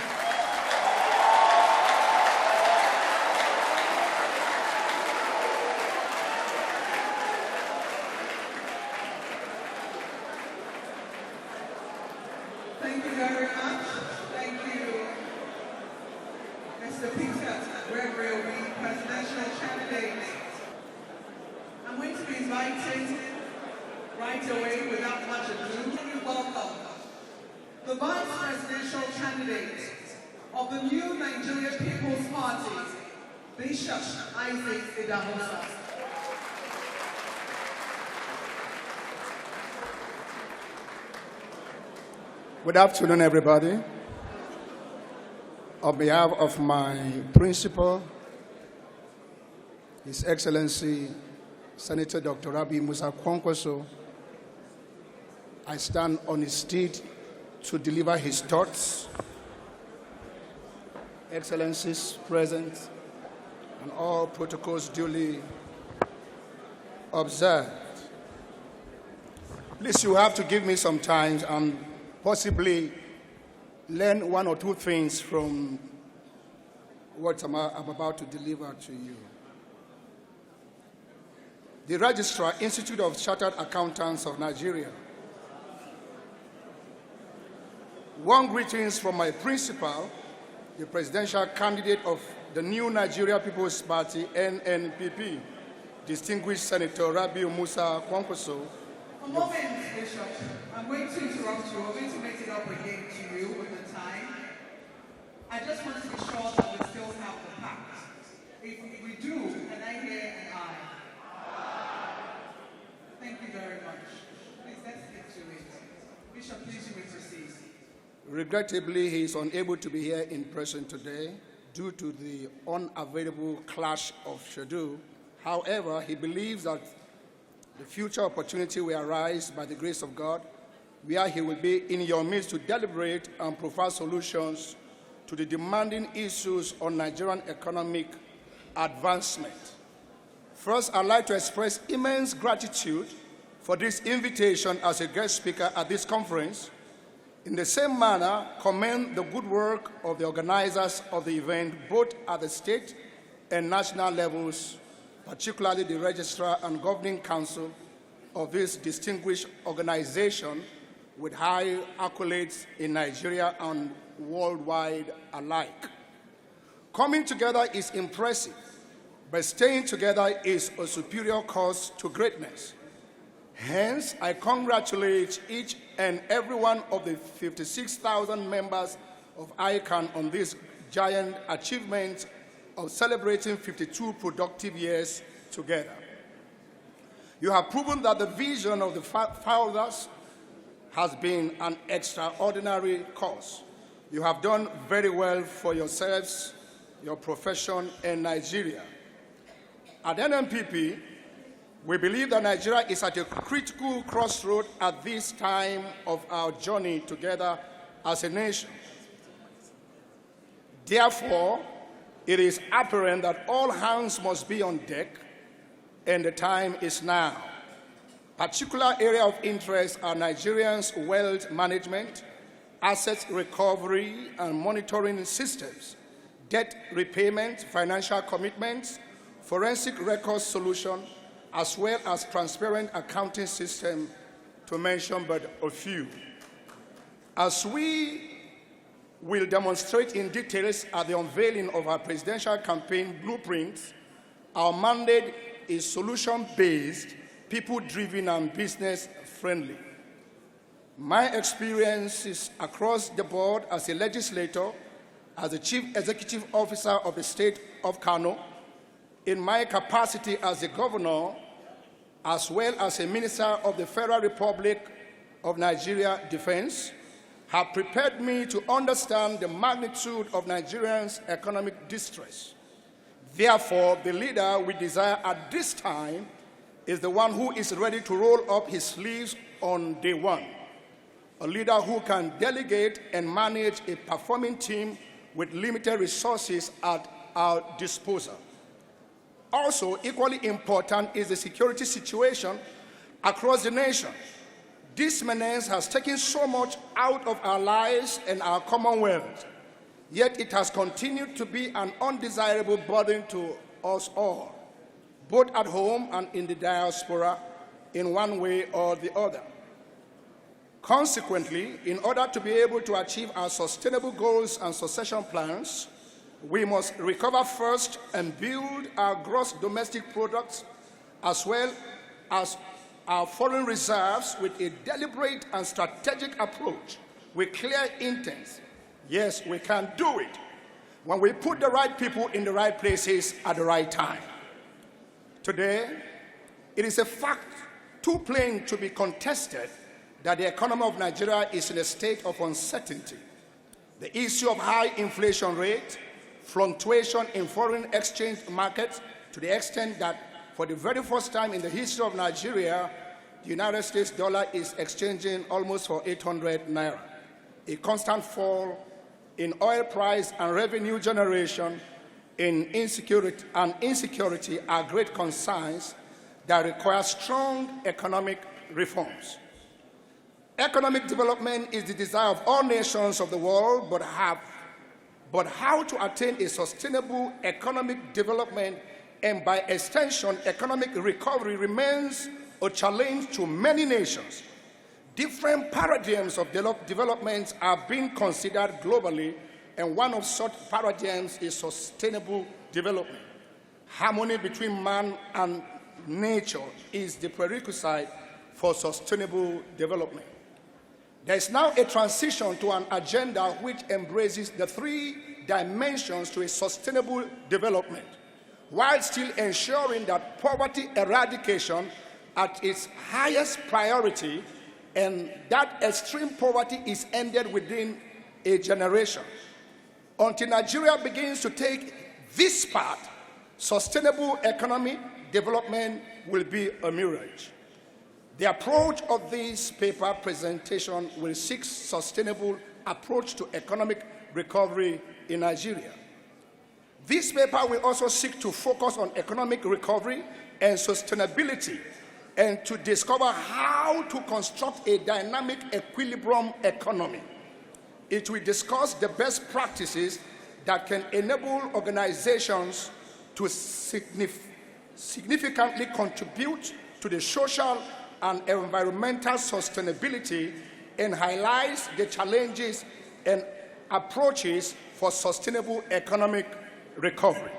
Thank you very much. Thank you, Mr. Peter Gregory, presidential candidate. I'm going to be inviting right away, without much ado, to welcome the vice presidential candidate of the new Nigeria People's Party, Bishop Isaac Idahosa. Good afternoon, everybody. On behalf of my principal, His Excellency Senator Dr. Rabi Musa Kwankwaso, I stand on his steed to deliver his thoughts. Excellencies present and all protocols duly observed. Please, you have to give me some time and possibly learn one or two things from what I'm about to deliver to you. The Registrar, Institute of Chartered Accountants of Nigeria. Warm greetings from my principal, the presidential candidate of the new Nigeria People's Party, NNPP, distinguished Senator Rabi Musa Kwankwaso. A moment, Bishop. I'm going to interrupt you. I'm going to make it up again to you with the time. I just want to be sure that we still have the pact. If we do, can I hear an aye? Thank you very much. Please, let's get to it. Bishop, please, you may proceed. Regrettably, he is unable to be here in person today due to the unavoidable clash of schedule. However, he believes that the future opportunity will arise by the grace of God, where he will be in your midst to deliberate and provide solutions to the demanding issues on Nigerian economic advancement. First, I'd like to express immense gratitude for this invitation as a guest speaker at this conference. In the same manner, commend the good work of the organizers of the event, both at the state and national levels, particularly the Registrar and Governing Council of this distinguished organization with high accolades in Nigeria and worldwide alike. Coming together is impressive, but staying together is a superior cause to greatness. Hence, I congratulate each and every one of the 56,000 members of ICAN on this giant achievement of celebrating 52 productive years together. You have proven that the vision of the founders has been an extraordinary cause. You have done very well for yourselves, your profession, and Nigeria. At NNPP, we believe that Nigeria is at a critical crossroad at this time of our journey together as a nation. Therefore, it is apparent that all hands must be on deck, and the time is now. Particular area of interest are Nigerians' wealth management, asset recovery and monitoring systems, debt repayment, financial commitments, forensic records solution, as well as transparent accounting system, to mention but a few. As we will demonstrate in details at the unveiling of our presidential campaign blueprints, our mandate is solution-based, people-driven, and business-friendly. My experiences across the board as a legislator, as the Chief Executive Officer of the State of Kano, in my capacity as a governor, as well as a Minister of the Federal Republic of Nigeria Defense, have prepared me to understand the magnitude of Nigerians' economic distress. Therefore, the leader we desire at this time is the one who is ready to roll up his sleeves on day one. A leader who can delegate and manage a performing team with limited resources at our disposal. Also, equally important is the security situation across the nation. This menace has taken so much out of our lives and our commonwealth, yet it has continued to be an undesirable burden to us all, both at home and in the diaspora, in one way or the other. Consequently, in order to be able to achieve our sustainable goals and succession plans, we must recover first and build our gross domestic products as well as our foreign reserves with a deliberate and strategic approach with clear intents. Yes, we can do it when we put the right people in the right places at the right time. Today, it is a fact too plain to be contested that the economy of Nigeria is in a state of uncertainty. The issue of high inflation rate, fluctuation in foreign exchange markets to the extent that for the very first time in the history of Nigeria, the United States dollar is exchanging almost for 800 naira. A constant fall in oil price and revenue generation in insecurity are great concerns that require strong economic reforms. Economic development is the desire of all nations of the world, but how to attain a sustainable economic development and by extension economic recovery remains a challenge to many nations. Different paradigms of development are being considered globally, and one of such paradigms is sustainable development. Harmony between man and nature is the prerequisite for sustainable development. There is now a transition to an agenda which embraces the three dimensions to a sustainable development, while still ensuring that poverty eradication at its highest priority and that extreme poverty is ended within a generation. Until Nigeria begins to take this path, sustainable economic development will be a mirage. The approach of this paper presentation will seek sustainable approach to economic recovery in Nigeria. This paper will also seek to focus on economic recovery and sustainability and to discover how to construct a dynamic equilibrium economy. It will discuss the best practices that can enable organizations to significantly contribute to the social and environmental sustainability and highlights the challenges and approaches for sustainable economic recovery.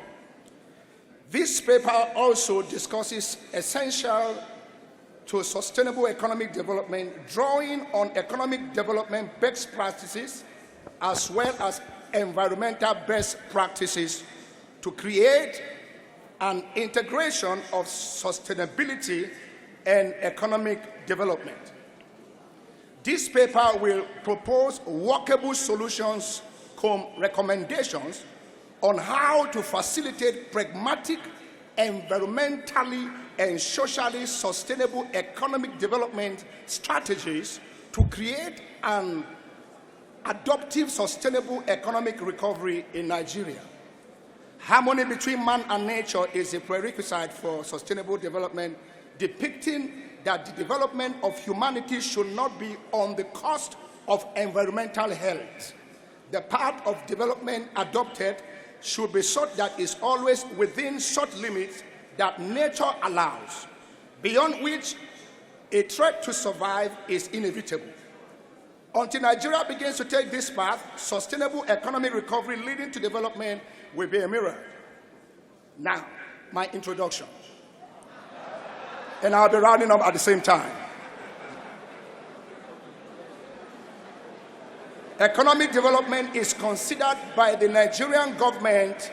This paper also discusses essential to sustainable economic development, drawing on economic development best practices as well as environmental best practices to create an integration of sustainability and economic development. This paper will propose workable solutions, recommendations on how to facilitate pragmatic, environmentally and socially sustainable economic development strategies to create an adaptive, sustainable economic recovery in Nigeria. Harmony between man and nature is a prerequisite for sustainable development, depicting that the development of humanity should not be on the cost of environmental health. The path of development adopted should be such that is always within such limits that nature allows, beyond which a threat to survive is inevitable. Until Nigeria begins to take this path, sustainable economic recovery leading to development will be a mirror. Now, my introduction. And I'll be rounding up at the same time. Economic development is considered by the Nigerian government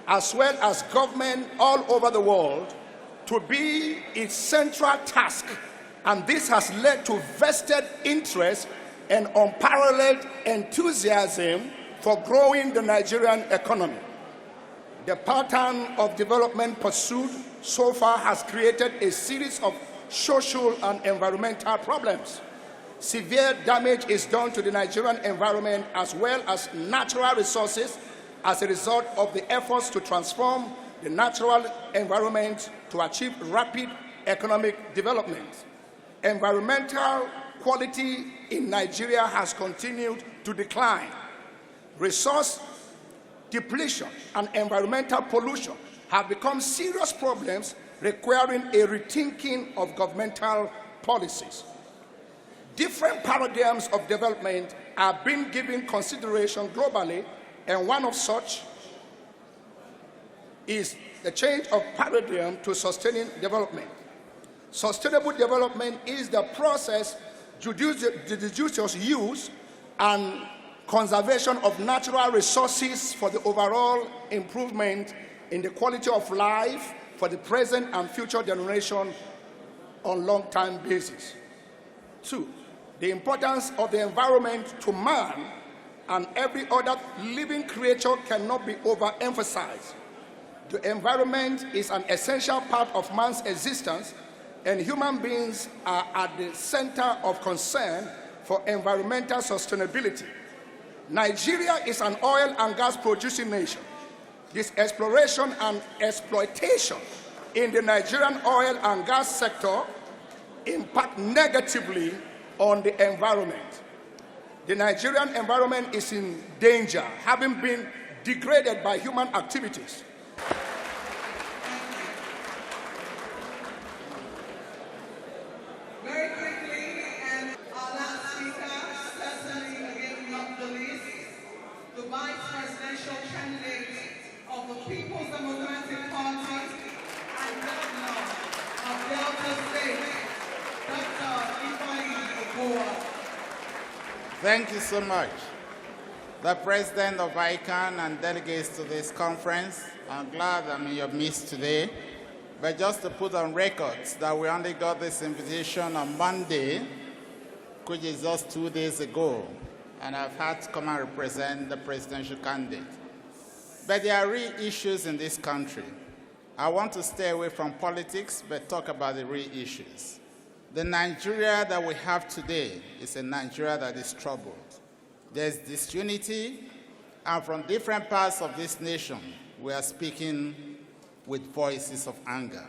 as well as government all over the world to be its central task, and this has led to vested interest and unparalleled enthusiasm for growing the Nigerian economy. The pattern of development pursued so far has created a series of social and environmental problems. Severe damage is done to the Nigerian environment as well as natural resources as a result of the efforts to transform the natural environment to achieve rapid economic development. Environmental quality in Nigeria has continued to decline. Resource depletion and environmental pollution have become serious problems requiring a rethinking of governmental policies. Different paradigms of development are being given consideration globally, and one of such is the change of paradigm to sustaining development. Sustainable development is the process, judicious use, and conservation of natural resources for the overall improvement in the quality of life for the present and future generation on a long-term basis. 2. The importance of the environment to man and every other living creature cannot be overemphasized. The environment is an essential part of man's existence, and human beings are at the center of concern for environmental sustainability. Nigeria is an oil and gas producing nation. This exploration and exploitation in the Nigerian oil and gas sector impact negatively on the environment. The Nigerian environment is in danger, having been degraded by human activities. Very quickly, and our last speaker, certainly again not the least, the vice presidential candidate of the People's Democratic Party and governor of Delta State, Dr. Okowa. Thank you so much. The president of ICAN and delegates to this conference, I'm glad I'm in your midst today. But just to put on records that we only got this invitation on Monday, which is just 2 days ago, and I've had to come and represent the presidential candidate. But there are real issues in this country. I want to stay away from politics, but talk about the real issues. The Nigeria that we have today is a Nigeria that is troubled. There's disunity, and from different parts of this nation, we are speaking with voices of anger.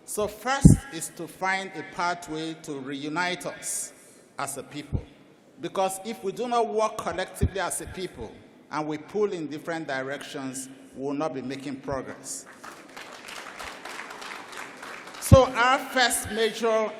So first is to find a pathway to reunite us as a people. Because if we do not work collectively as a people, and we pull in different directions, we will not be making progress. So our first major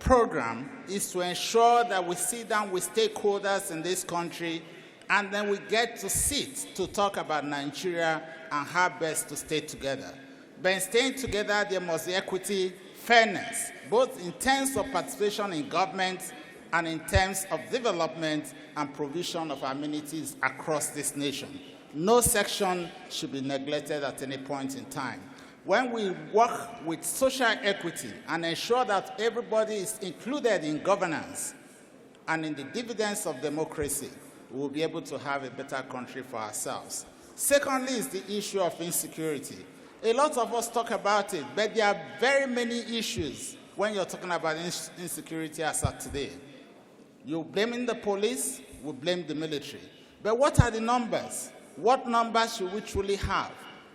program is to ensure that we sit down with stakeholders in this country, and then we get to sit to talk about Nigeria and how best to stay together. But in staying together, there must be equity, fairness, both in terms of participation in government and in terms of development and provision of amenities across this nation. No section should be neglected at any point in time. When we work with social equity and ensure that everybody is included in governance and in the dividends of democracy, we will be able to have a better country for ourselves. Secondly is the issue of insecurity. A lot of us talk about it, but there are very many issues when you're talking about insecurity as of today. You're blaming the police, we blame the military. But what are the numbers? What numbers should we truly have?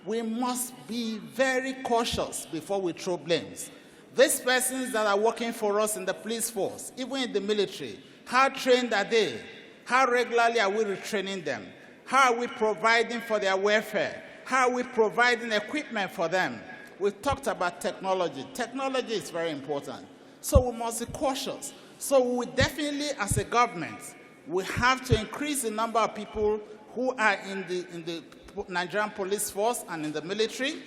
We must be very cautious before we throw blames. These persons that are working for us in the police force, even in the military, how trained are they? How regularly are we retraining them? How are we providing for their welfare? How are we providing equipment for them? We talked about technology. Technology is very important. So we must be cautious. So we definitely, as a government, we have to increase the number of people who are in the Nigerian police force and in the military.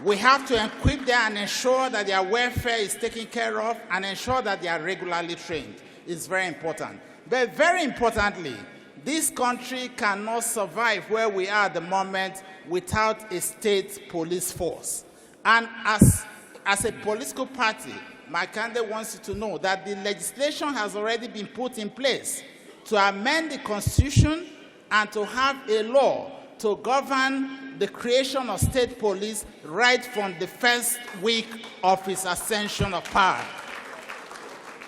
We have to equip them and ensure that their welfare is taken care of and ensure that they are regularly trained. It's very important. But very importantly, this country cannot survive where we are at the moment without a state police force. And as a political party, my candidate wants you to know that the legislation has already been put in place to amend the Constitution and to have a law to govern the creation of state police right from the first week of its ascension of power.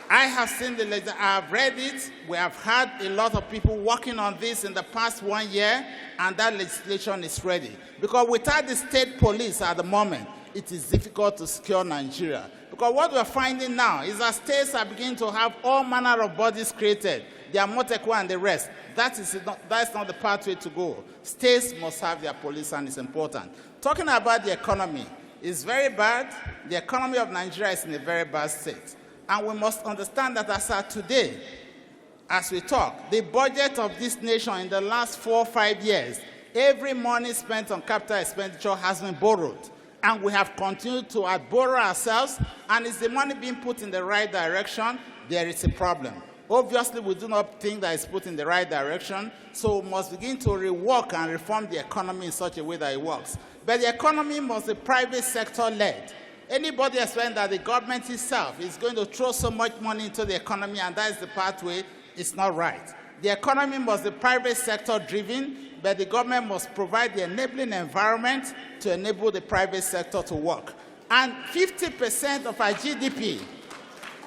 I have seen the legislation, I have read it, we have had a lot of people working on this in the past 1 year, and that legislation is ready. Because without the state police at the moment, it is difficult to secure Nigeria. Because what we're finding now is that states are beginning to have all manner of bodies created. They are Motekwa and the rest. That's not the pathway to go. States must have their police, and it's important. Talking about the economy, it's very bad. The economy of Nigeria is in a very bad state. And we must understand that as of today, as we talk, the budget of this nation in the last 4 or 5 years, every money spent on capital expenditure has been borrowed. And we have continued to borrow ourselves, and is the money being put in the right direction? There is a problem. Obviously, we do not think that it's put in the right direction, so we must begin to rework and reform the economy in such a way that it works. But the economy must be private sector led. Anybody expecting that the government itself is going to throw so much money into the economy and that is the pathway, it's not right. The economy must be private sector driven, but the government must provide the enabling environment to enable the private sector to work. And 50% of our GDP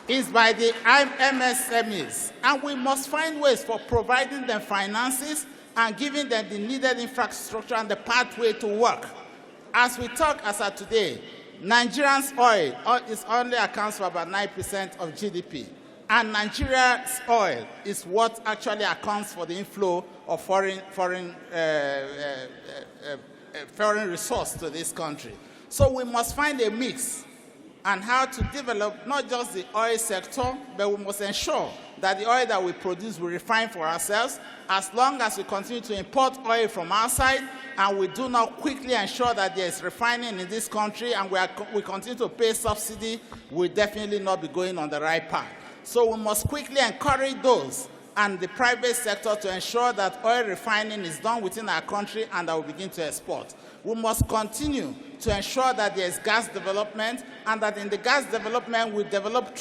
is by the MSMEs, and we must find ways for providing them finances and giving them the needed infrastructure and the pathway to work. As we talk as of today, Nigeria's oil only accounts for about 9% of GDP, and Nigeria's oil is what actually accounts for the inflow of foreign resource to this country. So we must find a mix and how to develop not just the oil sector, but we must ensure that the oil that we produce we refine for ourselves. As long as we continue to import oil from outside and we do not quickly ensure that there is refining in this country and we continue to pay subsidy, we'll definitely not be going on the right path. So we must quickly encourage those and the private sector to ensure that oil refining is done within our country and that we begin to export. We must continue to ensure that there is gas development and that in the gas development we develop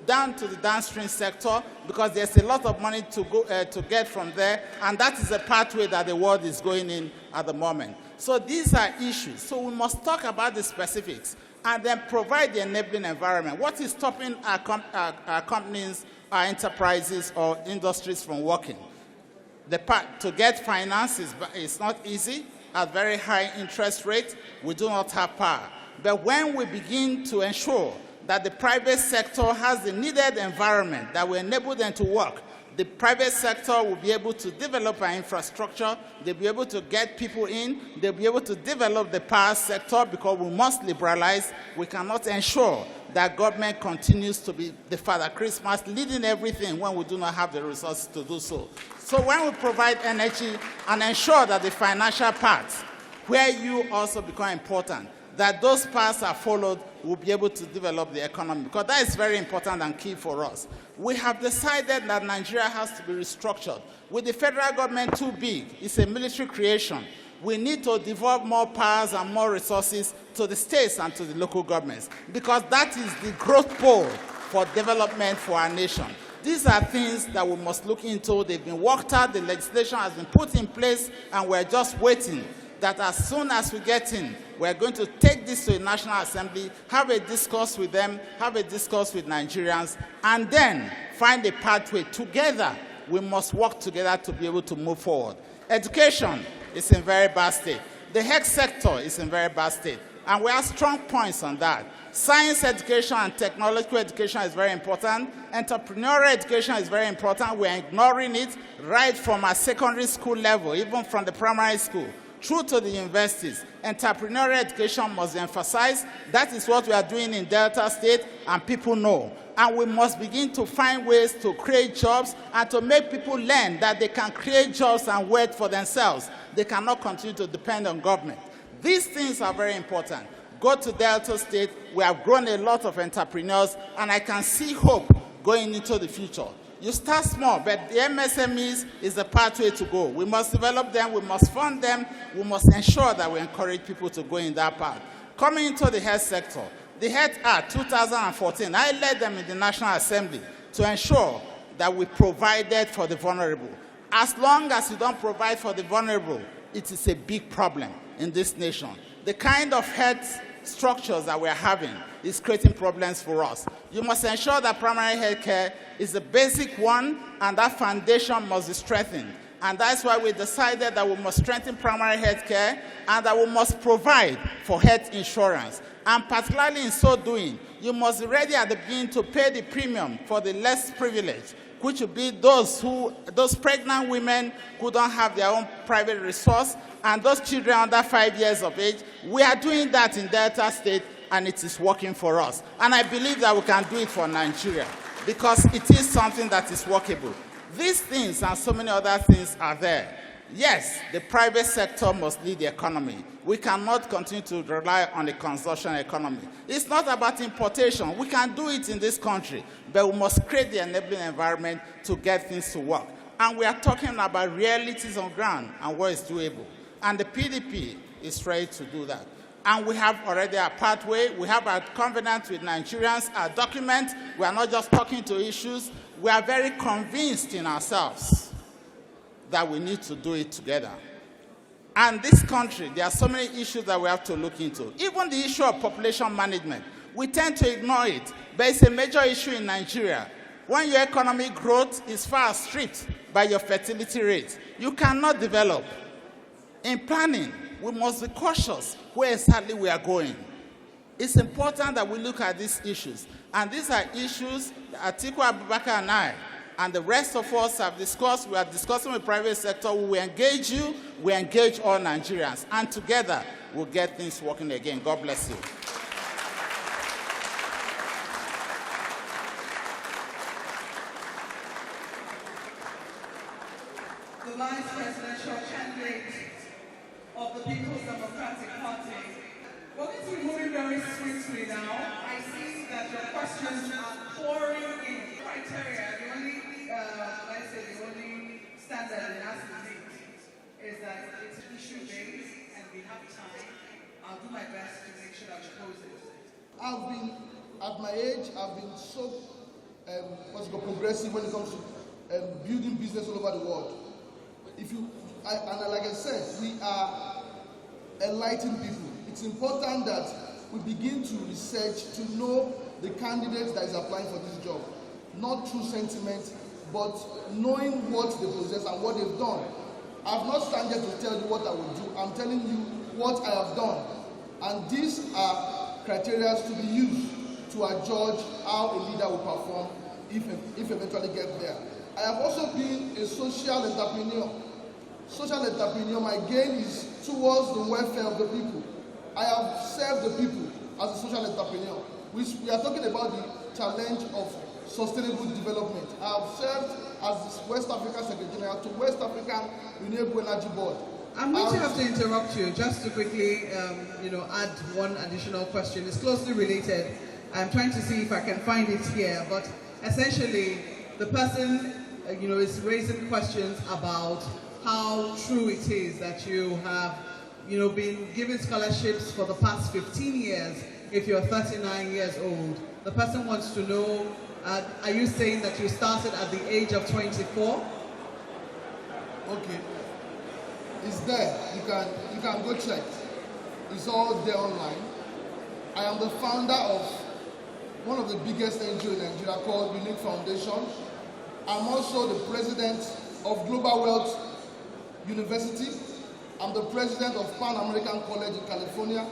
down to the downstream sector, because there's a lot of money to get from there, and that is a pathway that the world is going in at the moment. So these are issues. So we must talk about the specifics and then provide the enabling environment. What is stopping our companies, our enterprises or industries from working? To get finances is not easy. At very high interest rates, we do not have power. But when we begin to ensure that the private sector has the needed environment that will enable them to work, the private sector will be able to develop our infrastructure, they'll be able to get people in, they'll be able to develop the power sector, because we must liberalize. We cannot ensure that government continues to be the Father Christmas, leading everything when we do not have the resources to do so. So when we provide energy and ensure that the financial parts, where you also become important, that those paths are followed, we'll be able to develop the economy, because that is very important and key for us. We have decided that Nigeria has to be restructured. With the federal government too big, it's a military creation. We need to devolve more powers and more resources to the states and to the local governments, because that is the growth pole for development for our nation. These are things that we must look into. They've been worked out, the legislation has been put in place, and we're just waiting that as soon as we get in, we're going to take this to the National Assembly, have a discourse with them, have a discourse with Nigerians, and then find a pathway. Together, we must work together to be able to move forward. Education is in very bad state. The health sector is in very bad state, and we have strong points on that. Science education and technological education is very important. Entrepreneurial education is very important. We're ignoring it right from our secondary school level, even from the primary school, through to the universities. Entrepreneurial education must be emphasized. That is what we are doing in Delta State, and people know. And we must begin to find ways to create jobs and to make people learn that they can create jobs and work for themselves. They cannot continue to depend on government. These things are very important. Go to Delta State. We have grown a lot of entrepreneurs, and I can see hope going into the future. You start small, but the MSMEs is the pathway to go. We must develop them, we must fund them, we must ensure that we encourage people to go in that path. Coming into the health sector, the Health Act 2014, I led them in the National Assembly to ensure that we provided for the vulnerable. As long as you don't provide for the vulnerable, it is a big problem in this nation. The kind of health structures that we're having is creating problems for us. You must ensure that primary health care is the basic one, and that foundation must be strengthened. And that's why we decided that we must strengthen primary health care and that we must provide for health insurance. And particularly in so doing, you must be ready at the beginning to pay the premium for the less privileged, which would be those pregnant women who don't have their own private resource, and those children under 5 years of age. We are doing that in Delta State, and it is working for us. And I believe that we can do it for Nigeria, because it is something that is workable. These things and so many other things are there. Yes, the private sector must lead the economy. We cannot continue to rely on the consumption economy. It's not about importation. We can do it in this country, but we must create the enabling environment to get things to work. And we are talking about realities on ground and what is doable. And the PDP is ready to do that. And we have already a pathway. We have our covenant with Nigerians, our document. We are not just talking to issues. We are very convinced in ourselves that we need to do it together. And this country, there are so many issues that we have to look into. Even the issue of population management, we tend to ignore it, but it's a major issue in Nigeria. When your economic growth is far outstripped by your fertility rate, you cannot develop. In planning, we must be cautious where exactly we are going. It's important that we look at these issues. And these are issues that Atiku Abubakar and I and the rest of us have discussed. We are discussing with the private sector. We will engage you. We engage all Nigerians. And together, we'll get things working again. God bless you. The vice presidential candidate of the People's Democratic Party. We're going to be moving very swiftly now. I see that your questions are pouring in. Criteria, the only, the only standard it has to meet is that it's issue-based and we have time. I'll do my best to make sure that we close it. At my age, I've been so progressive when it comes to building business all over the world. Like I said, we are enlightened people. It's important that we begin to research to know the candidate that is applying for this job. Not through sentiment, but knowing what they possess and what they've done. I've not stand here to tell you what I will do. I'm telling you what I have done. And these are criteria to be used to adjudge how a leader will perform if eventually get there. I have also been a social entrepreneur. Social entrepreneur, my gain is towards the welfare of the people. I have served the people as a social entrepreneur. We are talking about the challenge of sustainable development. I have served as West African Secretary General to West African Renewable Energy Board. I'm going to have to interrupt you just to quickly, add one additional question. It's closely related. I'm trying to see if I can find it here, but essentially, the person, is raising questions about how true it is that you have, been given scholarships for the past 15 years if you're 39 years old. The person wants to know, are you saying that you started at the age of 24? Okay. It's there. You can go check. It's all there online. I am the founder of one of the biggest NGOs in Nigeria called Unique Foundation. I'm also the president of Global Wealth University. I'm the president of Pan American College in California.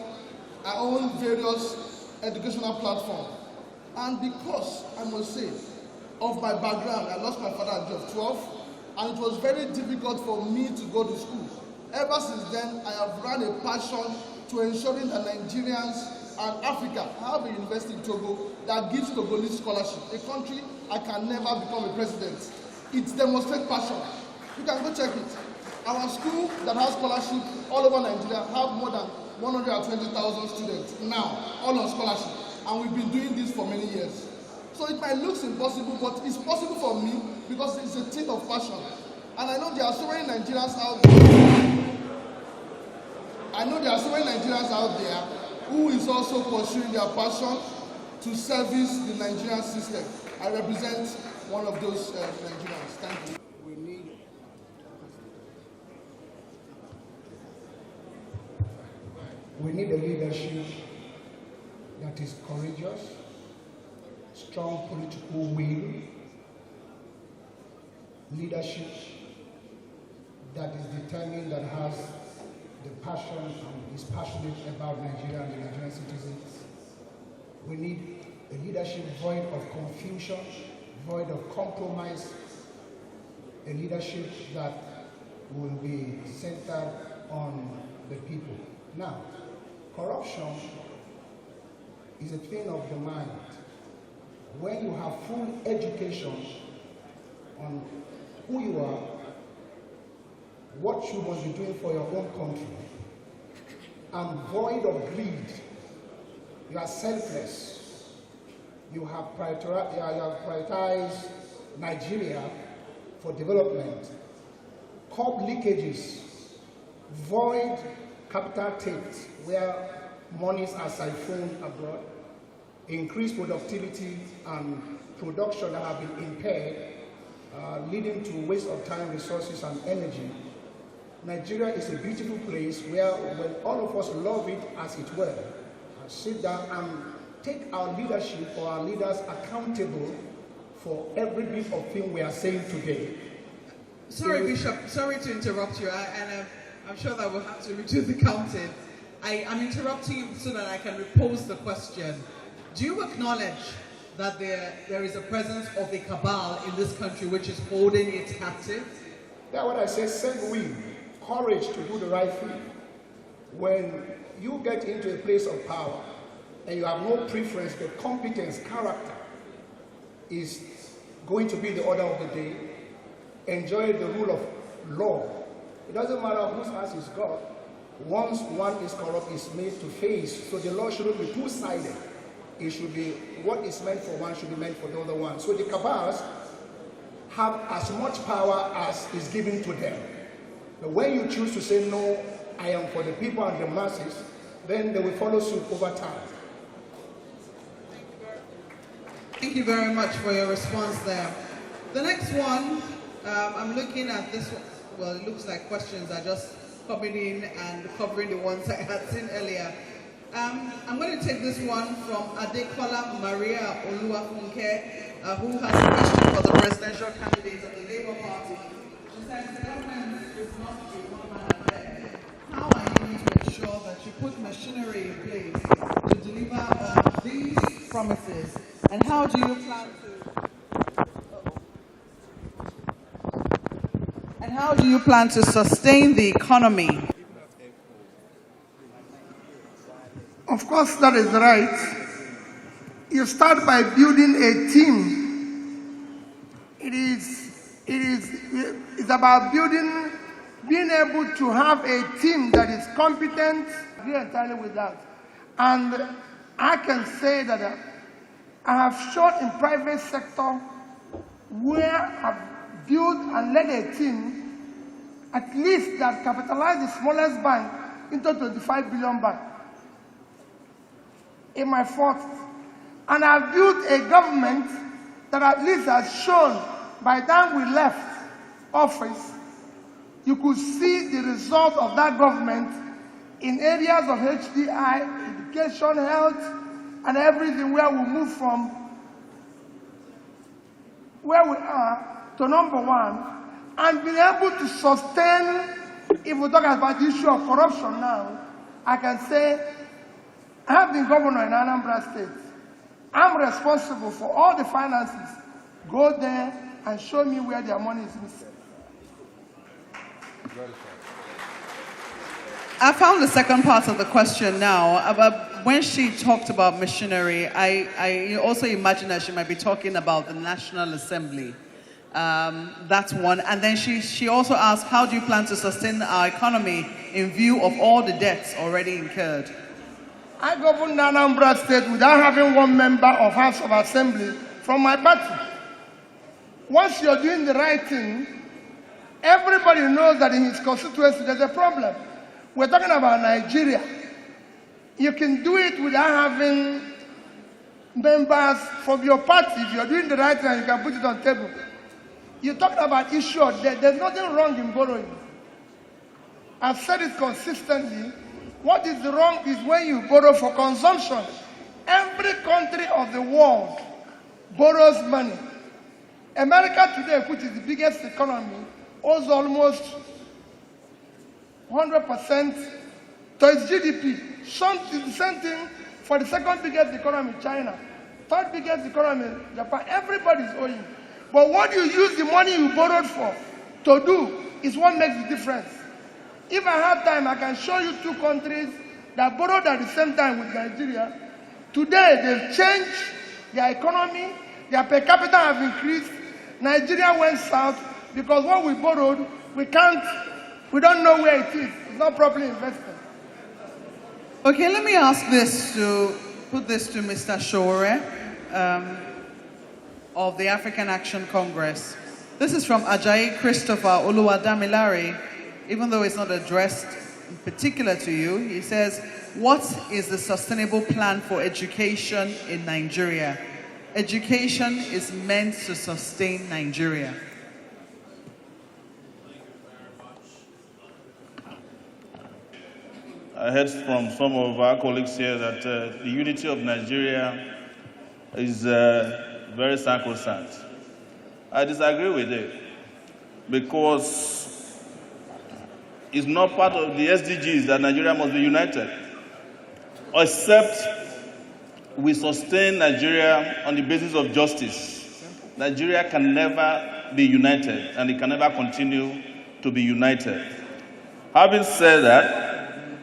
I own various educational platforms. And because, I must say, of my background, I lost my father at the age of 12, and it was very difficult for me to go to school. Ever since then, I have run a passion to ensuring that Nigerians and Africa have a university in Togo that gives Togolese scholarship, a country I can never become a president. It demonstrates passion. You can go check it. Our school that has scholarship all over Nigeria have more than 120,000 students now, all on scholarship. And we've been doing this for many years. So it might look impossible, but it's possible for me because it's a thing of passion. And I know there are so many Nigerians out there. Who is also pursuing their passion to service the Nigerian system. I represent one of those Nigerians. Thank you. We need a leadership that is courageous, strong political will, leadership that is determined, that has the passion and is passionate about Nigeria and the Nigerian citizens. We need a leadership void of confusion, void of compromise, a leadership that will be centered on the people. Now, corruption is a thing of the mind. When you have full education on who you are, what you must be doing for your own country, and void of greed, you are selfless. You have prioritized Nigeria for development, curb leakages, void capital theft, where monies are siphoned abroad, increased productivity and production that have been impaired, leading to waste of time, resources, and energy. Nigeria is a beautiful place where, when all of us love it as it were, sit down and take our leadership or our leaders accountable for every bit of thing we are saying today. Sorry, Bishop, sorry to interrupt you, I'm sure that we'll have to reduce the counting. I'm interrupting you so that I can repose the question. Do you acknowledge that there is a presence of a cabal in this country which is holding it captive? That's what I say, sanguine, courage to do the right thing. When you get into a place of power and you have no preference, but competence, character is going to be the order of the day. Enjoy the rule of law. It doesn't matter whose house is God. Once one is corrupt, it's made to face. So the law shouldn't be two-sided. It should be what is meant for one should be meant for the other one. So the cabals have as much power as is given to them. But when you choose to say, no, I am for the people and the masses, then they will follow suit over time. Thank you very much for your response there. The next one, I'm looking at this one. Well, it looks like questions are just coming in and covering the ones I had seen earlier. I'm going to take this one from Adekola Maria Oluwafunke, who has a question for the presidential candidate of the Labour Party. She says, the government is not a one-man affair. How are you going to ensure that you put machinery in place to deliver on these promises? And how do you plan to sustain the economy? Of course, that is right. You start by building a team. It's about being able to have a team that is competent. I agree entirely with that. And I can say that I have shown in private sector where I've built and led a team at least that capitalized the smallest bank into 25 billion bank in my 40s. And I've built a government that at least has shown by the time we left office, you could see the result of that government in areas of HDI, education, health, and everything, where we move from where we are to number one, and being able to sustain. If we talk about the issue of corruption now, I can say I have been governor in Anambra State. I'm responsible for all the finances. Go there and show me where their money is missing. I found the second part of the question now. About when she talked about machinery, I also imagine that she might be talking about the National Assembly. That's one. And then she also asked, how do you plan to sustain our economy in view of all the debts already incurred? I governed Anambra State without having one member of House of Assembly from my party. Once you're doing the right thing, everybody knows that in his constituency there's a problem. We're talking about Nigeria. You can do it without having members from your party. If you're doing the right thing, you can put it on the table. You're talking about issue of debt. There's nothing wrong in borrowing. I've said it consistently. What is wrong is when you borrow for consumption. Every country of the world borrows money. America today, which is the biggest economy, owes almost 100% to its GDP. The same thing for the second biggest economy, China. Third biggest economy, Japan. Everybody is owing. But what you use the money you borrowed for to do is what makes the difference. If I have time, I can show you two countries that borrowed at the same time with Nigeria. Today, they've changed their economy. Their per capita have increased. Nigeria went south because what we borrowed, we don't know where it is. It's not properly invested. Okay, let me ask this put this to Mr. Sowore of the African Action Congress. This is from Ajayi Christopher Oluwadamilare. Even though it's not addressed in particular to you. He says, what is the sustainable plan for education in Nigeria? Education is meant to sustain Nigeria. I heard from some of our colleagues here that the unity of Nigeria is very sacrosanct. I disagree with it because it's not part of the SDGs that Nigeria must be united, except we sustain Nigeria on the basis of justice. Nigeria can never be united, and it can never continue to be united. Having said that,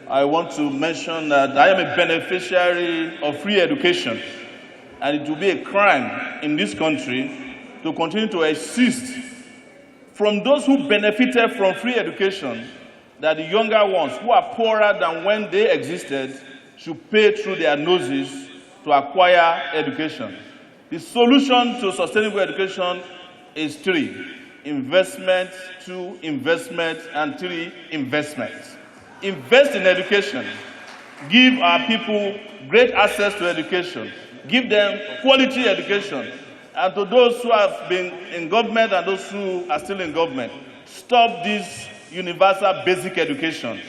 I want to mention that I am a beneficiary of free education, and it will be a crime in this country to continue to insist from those who benefited from free education that the younger ones who are poorer than when they existed should pay through their noses to acquire education. The solution to sustainable education is 3: investment, 2, investment, and 3, investment. Invest in education. Give our people great access to education. Give them quality education. And to those who have been in government and those who are still in government, stop this universal basic education.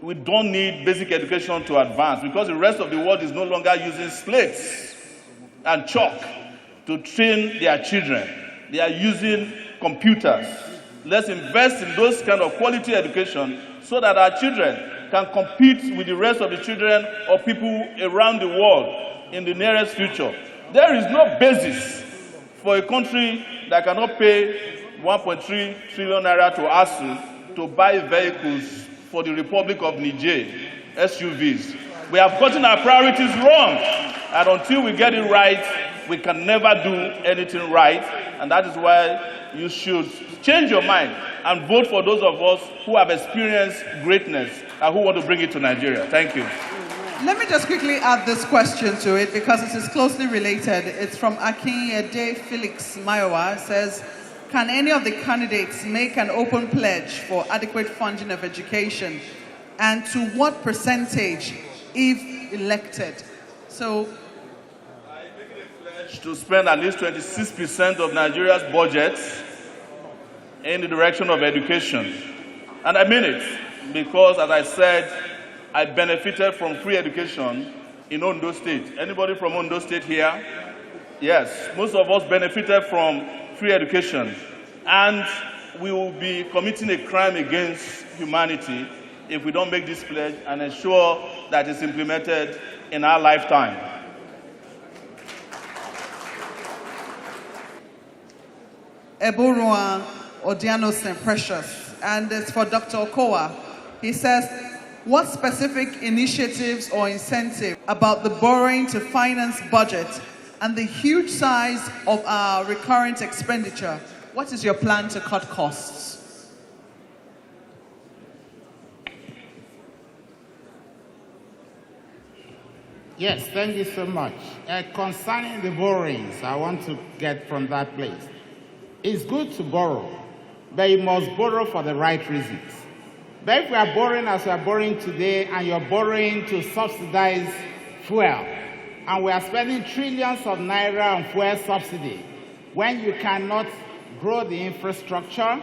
We don't need basic education to advance because the rest of the world is no longer using slates and chalk to train their children. They are using computers. Let's invest in those kind of quality education so that our children can compete with the rest of the children or people around the world in the nearest future. There is no basis for a country that cannot pay 1.3 trillion naira to ASU to buy vehicles for the Republic of Niger, SUVs. We have gotten our priorities wrong, and until we get it right, we can never do anything right, and that is why you should change your mind and vote for those of us who have experienced greatness and who want to bring it to Nigeria. Thank you. Let me just quickly add this question to it because it is closely related. It's from Akinyede Felix Mayowa. It says, can any of the candidates make an open pledge for adequate funding of education, and to what percentage if elected? So, I make a pledge to spend at least 26% of Nigeria's budget in the direction of education. And I mean it because, as I said, I benefited from free education in Ondo State. Anybody from Ondo State here? Yes, most of us benefited from free education. And we will be committing a crime against humanity if we don't make this pledge and ensure that it's implemented in our lifetime. Eborua Odianos and Precious, and it's for Dr. Okowa. He says, what specific initiatives or incentives about the borrowing to finance budget and the huge size of our recurrent expenditure, what is your plan to cut costs? Yes, thank you so much. Concerning the borrowings, I want to get from that place. It's good to borrow, but you must borrow for the right reasons. But if we are borrowing as we are borrowing today, and you're borrowing to subsidize fuel, and we are spending trillions of naira on fuel subsidy, when you cannot grow the infrastructure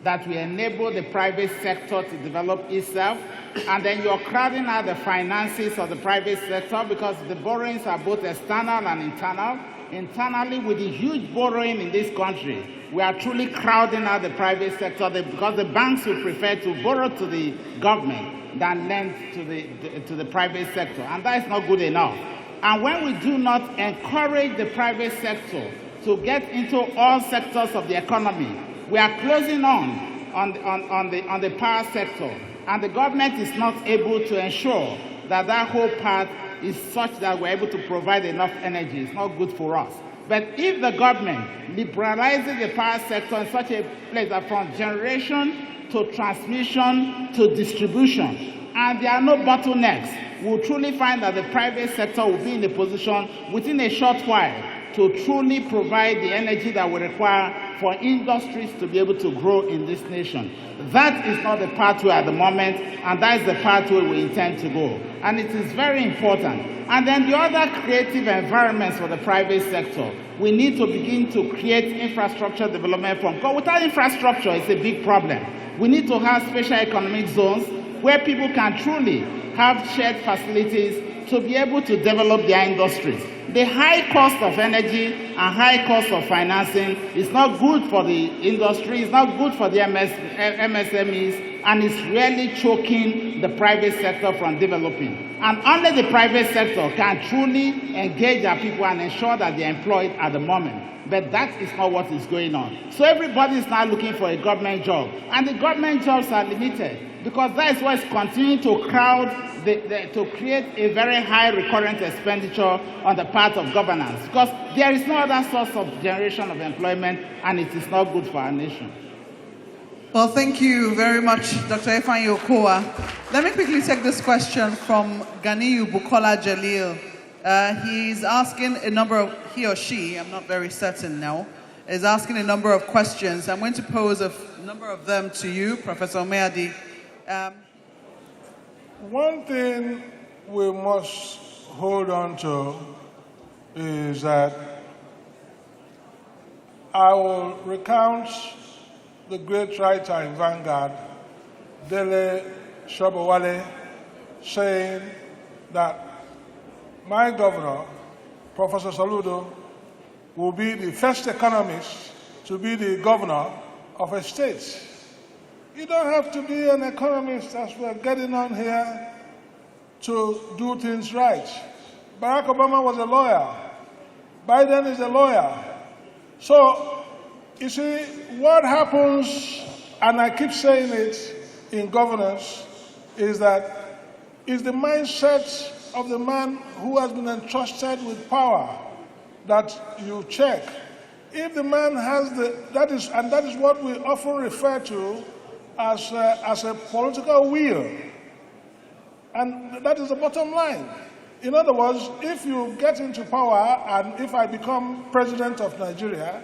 that will enable the private sector to develop itself, and then you're crowding out the finances of the private sector because the borrowings are both external and internal. Internally, with the huge borrowing in this country, we are truly crowding out the private sector because the banks will prefer to borrow to the government than lend to the private sector, and that is not good enough. And when we do not encourage the private sector to get into all sectors of the economy, we are closing on the power sector, and the government is not able to ensure that that whole part is such that we're able to provide enough energy. It's not good for us. But if the government liberalizes the power sector in such a place that from generation to transmission to distribution, and there are no bottlenecks, we'll truly find that the private sector will be in a position within a short while to truly provide the energy that we require for industries to be able to grow in this nation. That is not the pathway at the moment, and that is the pathway we intend to go. And it is very important. And then the other creative environments for the private sector. We need to begin to create infrastructure development because without infrastructure, it's a big problem. We need to have special economic zones where people can truly have shared facilities to be able to develop their industries. The high cost of energy and high cost of financing is not good for the industry, it's not good for the MSMEs, and it's really choking the private sector from developing. And only the private sector can truly engage our people and ensure that they're employed at the moment. But that is not what is going on. So everybody is now looking for a government job, and the government jobs are limited because that is what's continuing to crowd, to create a very high recurrent expenditure on the part of governance, because there is no other source of generation of employment, and it is not good for our nation. Well, thank you very much, Dr. Ifeanyi Okowa. Let me quickly take this question from Ganiyu Bukola Jalil. He's asking a number of, he or she, I'm not very certain now, is asking a number of questions. I'm going to pose a number of them to you, Professor Omeadi. One thing we must hold on to is that I will recount the great writer in Vanguard, Dele Sowore, saying that my governor, Professor Soludo, will be the first economist to be the governor of a state. You don't have to be an economist, as we're getting on here, to do things right. Barack Obama was a lawyer. Biden is a lawyer. So, you see, what happens, and I keep saying it in governance, is that it's the mindset of the man who has been entrusted with power that you check. If the man has that is what we often refer to as a political will. And that is the bottom line. In other words, if you get into power and if I become president of Nigeria,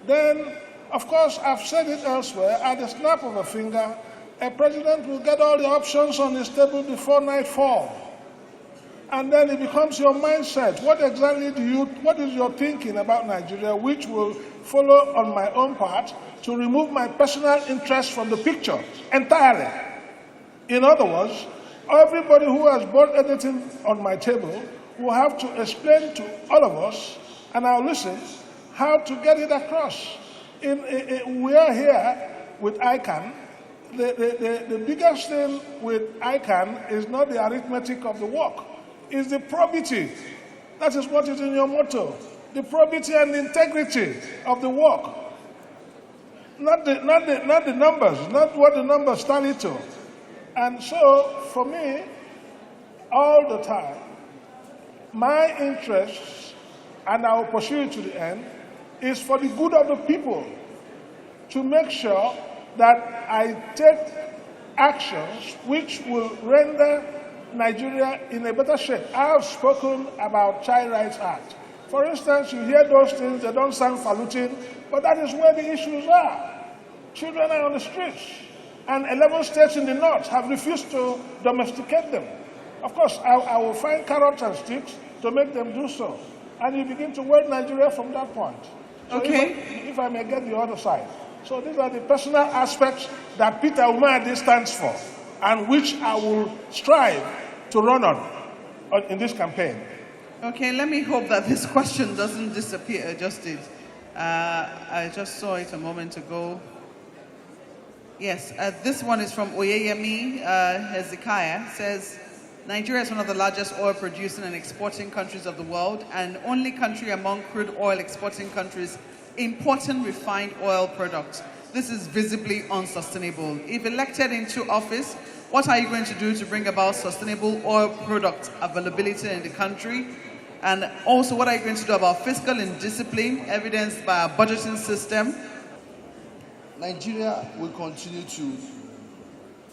then, of course, I've said it elsewhere, at the snap of a finger, a president will get all the options on his table before nightfall. And then it becomes your mindset. What is your thinking about Nigeria, which will follow on my own part to remove my personal interest from the picture entirely? In other words, everybody who has brought anything on my table will have to explain to all of us, and I'll listen, how to get it across. We are here with ICAN. The biggest thing with ICAN is not the arithmetic of the work, it's the probity. That is what is in your motto. The probity and the integrity of the work. Not the numbers, not what the numbers tally to. And so, for me, all the time, my interests, and I will pursue it to the end, is for the good of the people, to make sure that I take actions which will render Nigeria in a better shape. I have spoken about Child Rights Act. For instance, you hear those things, they don't sound falutin, but that is where the issues are. Children are on the streets, and 11 states in the north have refused to domesticate them. Of course, I will find carrots and sticks to make them do so. And you begin to work Nigeria from that point. So okay. If I may get the other side. So these are the personal aspects that Peter Umahi stands for, and which I will strive to run on in this campaign. Okay, let me hope that this question doesn't disappear, Justice. I just saw it a moment ago. Yes, this one is from Oyeyemi Hezekiah. Says, Nigeria is one of the largest oil producing and exporting countries of the world, and only country among crude oil exporting countries importing refined oil products. This is visibly unsustainable. If elected into office, what are you going to do to bring about sustainable oil product availability in the country? And also, what are you going to do about fiscal indiscipline, evidenced by our budgeting system? Nigeria will continue to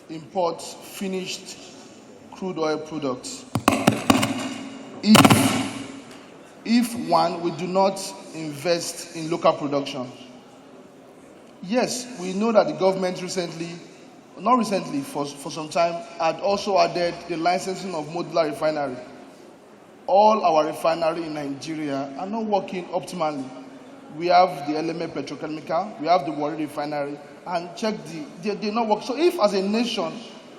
import finished crude oil products if one, we do not invest in local production. Yes, we know that the government for some time, had also added the licensing of modular refinery. All our refineries in Nigeria are not working optimally. We have the LMA Petrochemical, we have the Warri refinery, and check they not work. So if as a nation,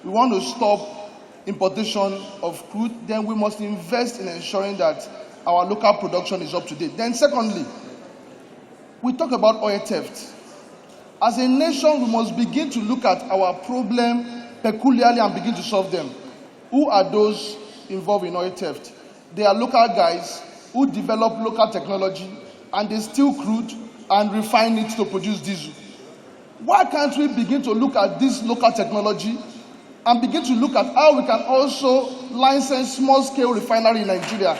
we want to stop importation of crude, then we must invest in ensuring that our local production is up to date. Then secondly, we talk about oil theft. As a nation, we must begin to look at our problem peculiarly and begin to solve them. Who are those involved in oil theft? They are local guys who develop local technology and they steal crude and refine it to produce diesel. Why can't we begin to look at this local technology and begin to look at how we can also license small-scale refinery in Nigeria?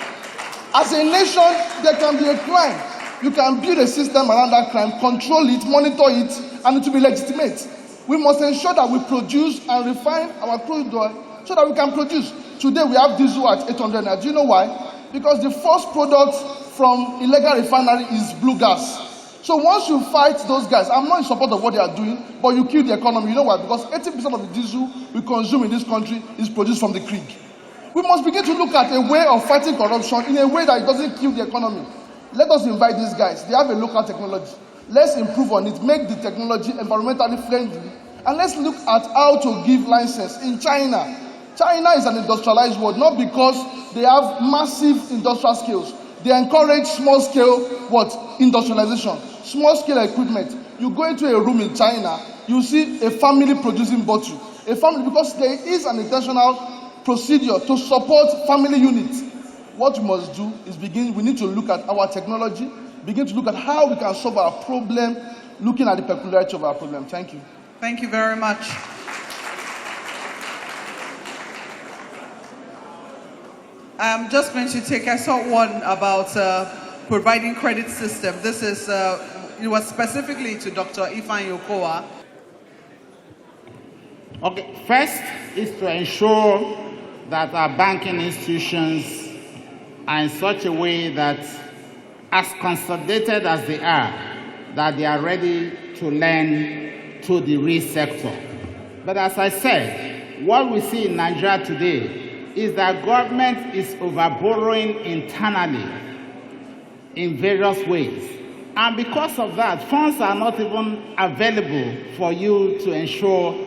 As a nation, there can be a crime. You can build a system around that crime, control it, monitor it, and it will be legitimate. We must ensure that we produce and refine our crude oil so that we can produce. Today we have diesel at 800 naira. Do you know why? Because the first product from illegal refinery is blue gas. So once you fight those guys, I'm not in support of what they are doing, but you kill the economy. You know why? Because 80% of the diesel we consume in this country is produced from the creek. We must begin to look at a way of fighting corruption in a way that it doesn't kill the economy. Let us invite these guys. They have a local technology. Let's improve on it, make the technology environmentally friendly, and let's look at how to give license. In China, China is an industrialized world, not because they have massive industrial skills. They encourage small-scale industrialization, small-scale equipment. You go into a room in China, you see a family producing bottle. A family, because there is an intentional procedure to support family units. What we must do is we need to look at our technology, begin to look at how we can solve our problem, looking at the peculiarity of our problem. Thank you. Thank you very much. I'm just going to I saw one about providing credit system. This is, it was specifically to Dr. Ifeanyi Okowa. Okay, first is to ensure that our banking institutions are in such a way that, as consolidated as they are, that they are ready to lend to the real sector. But as I said, what we see in Nigeria today is that government is overborrowing internally in various ways. And because of that, funds are not even available for you to ensure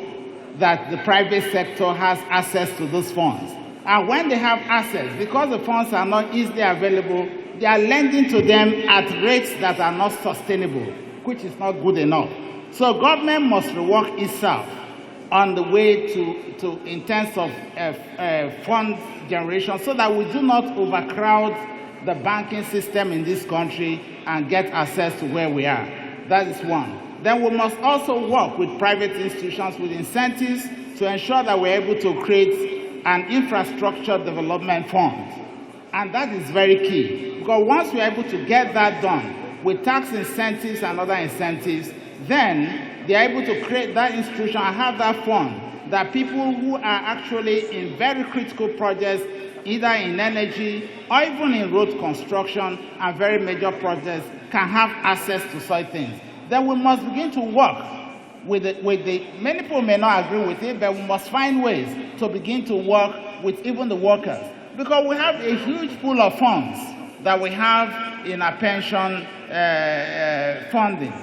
that the private sector has access to those funds. And when they have access, because the funds are not easily available, they are lending to them at rates that are not sustainable, which is not good enough. So government must rework itself on the way in terms of fund generation so that we do not overcrowd the banking system in this country and get access to where we are. That is one. Then we must also work with private institutions with incentives to ensure that we're able to create an infrastructure development fund. And that is very key, because once we're able to get that done with tax incentives and other incentives, then they're able to create that institution and have that fund that people who are actually in very critical projects, either in energy or even in road construction and very major projects, can have access to such things. Then we must begin to work with the many people may not agree with it, but we must find ways to begin to work with even the workers. Because we have a huge pool of funds that we have in our pension funding.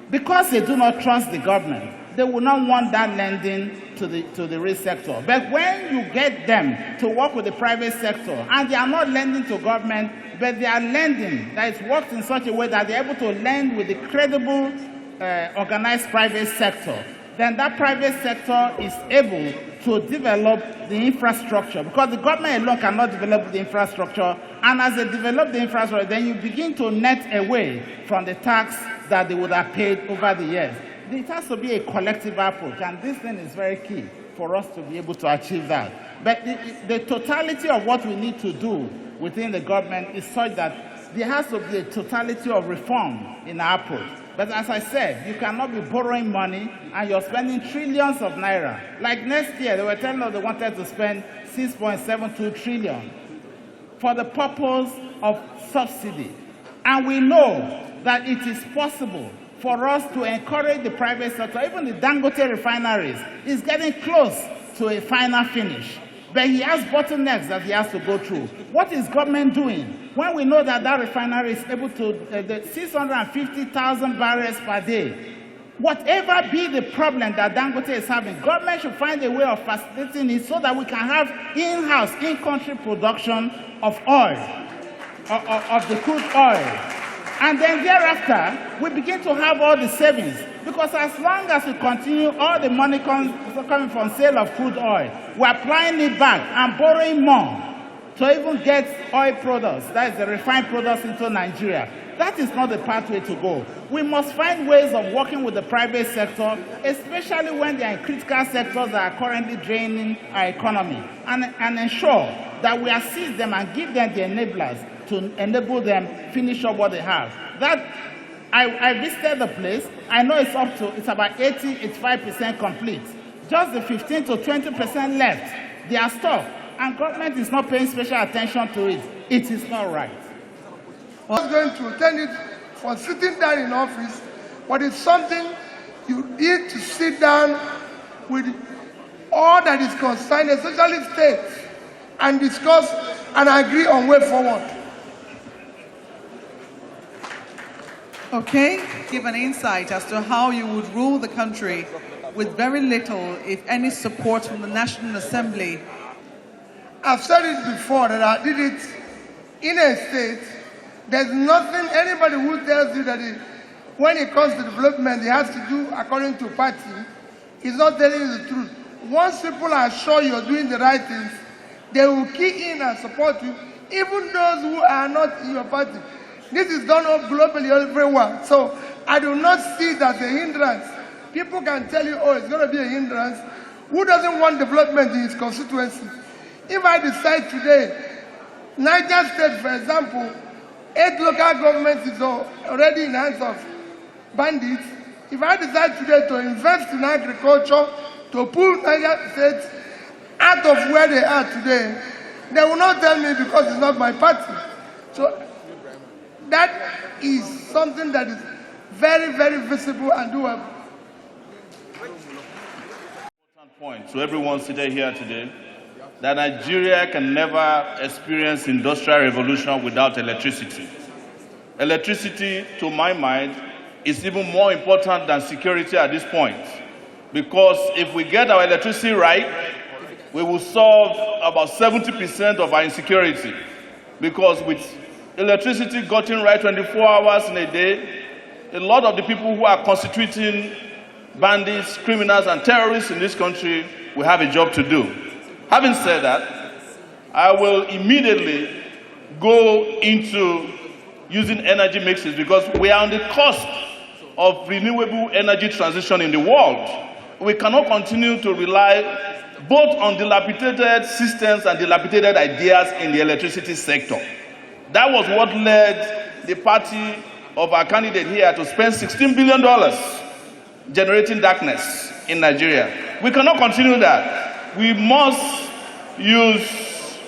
Because they do not trust the government, they will not want that lending to the real sector. But when you get them to work with the private sector, and they are not lending to government, but they are lending that is worked in such a way that they are able to lend with the credible organized private sector, then that private sector is able to develop the infrastructure, because the government alone cannot develop the infrastructure, and as they develop the infrastructure, then you begin to net away from the tax that they would have paid over the years. It has to be a collective approach, and this thing is very key for us to be able to achieve that. But the totality of what we need to do within the government is such that there has to be a totality of reform in our approach. But as I said, you cannot be borrowing money and you're spending trillions of naira. Like next year, they were telling us they wanted to spend 6.72 trillion for the purpose of subsidy. And we know that it is possible for us to encourage the private sector. Even the Dangote refineries is getting close to a final finish. But he has bottlenecks that he has to go through. What is government doing? When we know that that refinery is able to, 650,000 barrels per day, whatever be the problem that Dangote is having, government should find a way of facilitating it so that we can have in-house, in-country production of oil, of the crude oil. And then thereafter, we begin to have all the savings. Because as long as we continue, all the money coming from sale of crude oil, we're applying it back and borrowing more to even get oil products, that is the refined products, into Nigeria. That is not the pathway to go. We must find ways of working with the private sector, especially when they are in critical sectors that are currently draining our economy, and ensure that we assist them and give them the enablers to enable them finish up what they have. That I visited the place. I know it's about 80-85% complete. Just the 15 to 20% left, they are stuck, and government is not paying special attention to it. It is not right. I was going to attend it for sitting down in office, but it's something you need to sit down with all that is concerned, especially states, and discuss and agree on way forward. Okay, give an insight as to how you would rule the country with very little, if any, support from the National Assembly. I've said it before that I did it in a state. There's nothing, anybody who tells you that when it comes to development, he has to do according to party, is not telling you the truth. Once people are sure you're doing the right things, they will key in and support you, even those who are not in your party. This is done up globally everywhere. So I do not see that as a hindrance. People can tell you, oh, it's going to be a hindrance. Who doesn't want development in his constituency? If I decide today, Niger State, for example, 8 local governments is already in hands of bandits. If I decide today to invest in agriculture, to pull Niger State out of where they are today, they will not tell me because it's not my party. So that is something that is very, very visible and doable. Important point to everyone sitting here today, that Nigeria can never experience industrial revolution without electricity. Electricity, to my mind, is even more important than security at this point. Because if we get our electricity right, we will solve about 70% of our insecurity. Because with electricity gotten right 24 hours in a day, a lot of the people who are constituting bandits, criminals, and terrorists in this country will have a job to do. Having said that, I will immediately go into using energy mixes because we are on the cusp of renewable energy transition in the world. We cannot continue to rely both on dilapidated systems and dilapidated ideas in the electricity sector. That was what led the party of our candidate here to spend $16 billion generating darkness in Nigeria. We cannot continue that. We must use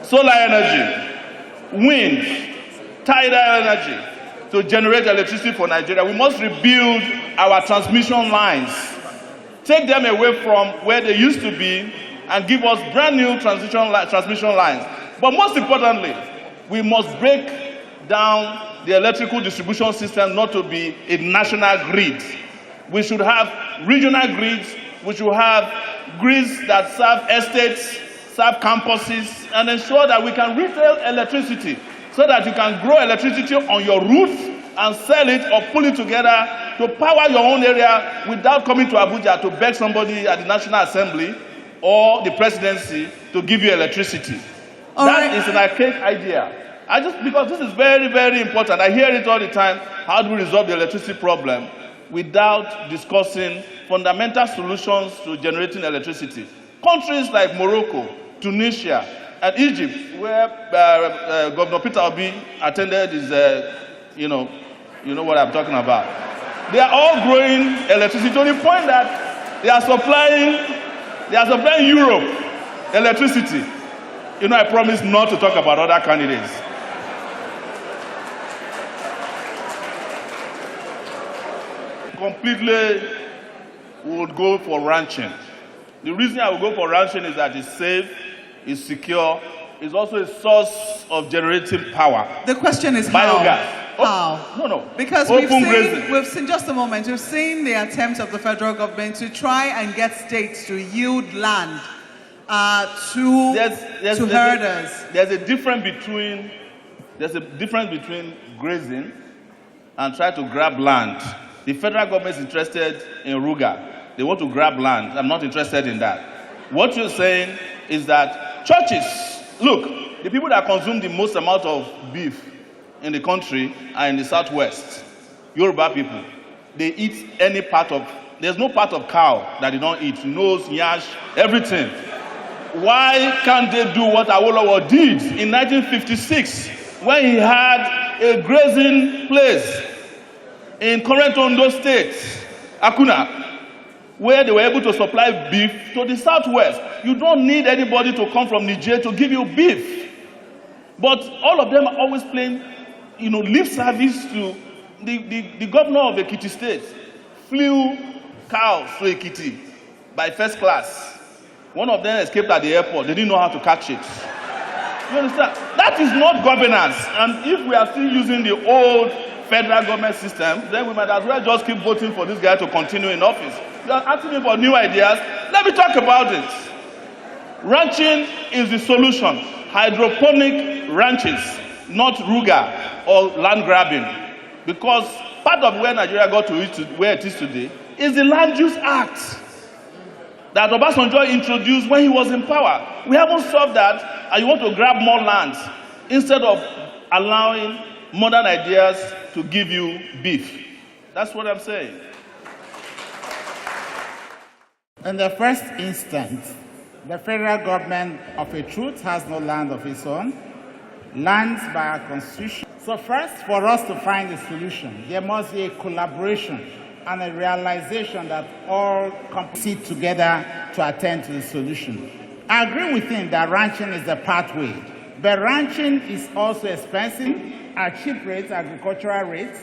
solar energy, wind, tidal energy to generate electricity for Nigeria. We must rebuild our transmission lines, take them away from where they used to be and give us brand new transmission lines. But most importantly, we must break down the electrical distribution system not to be a national grid. We should have regional grids. We should have grids that serve estates, serve campuses, and ensure that we can retail electricity so that you can grow electricity on your roof and sell it or pull it together to power your own area without coming to Abuja to beg somebody at the National Assembly or the presidency to give you electricity. That is an archaic idea. Because this is very, very important. I hear it all the time. How do we resolve the electricity problem without discussing fundamental solutions to generating electricity? Countries like Morocco, Tunisia, and Egypt, where Governor Peter Obi attended his, you know what I'm talking about. They are all growing electricity to the point that they are supplying Europe electricity. I promise not to talk about other candidates. completely would go for ranching. The reason I would go for ranching is that it's safe, it's secure, it's also a source of generating power. The question is biogas. How? No. Because we've seen, just a moment, we've seen the attempts of the federal government to try and get states to yield land to herders. There's a difference between grazing and trying to grab land. The federal government is interested in Ruga. They want to grab land. I'm not interested in that. What you're saying is that churches, look, the people that consume the most amount of beef in the country are in the southwest. Yoruba people. They eat any part of, there's no part of cow that they don't eat. Nose, yash, everything. Why can't they do what Awolowo did in 1956 when he had a grazing place in current Ondo State, Akuna, where they were able to supply beef to the southwest? You don't need anybody to come from Niger to give you beef. But all of them are always playing, lip service to the governor of Ekiti State. Flew cows to Ekiti by first class. One of them escaped at the airport. They didn't know how to catch it. You understand? That is not governance. And if we are still using the old federal government system, then we might as well just keep voting for this guy to continue in office. You are asking me for new ideas. Let me talk about it. Ranching is the solution. Hydroponic ranches, not Ruga or land grabbing. Because part of where Nigeria got to where it is today is the Land Use Act that Obasanjo introduced when he was in power. We haven't solved that, and you want to grab more land instead of allowing modern ideas to give you beef. That's what I'm saying. In the first instance, the federal government of a truth has no land of its own, lands by our constitution. So first, for us to find a solution, there must be a collaboration and a realization that all companies sit together to attend to the solution. I agree with him that ranching is the pathway, but ranching is also expensive at cheap rates, agricultural rates,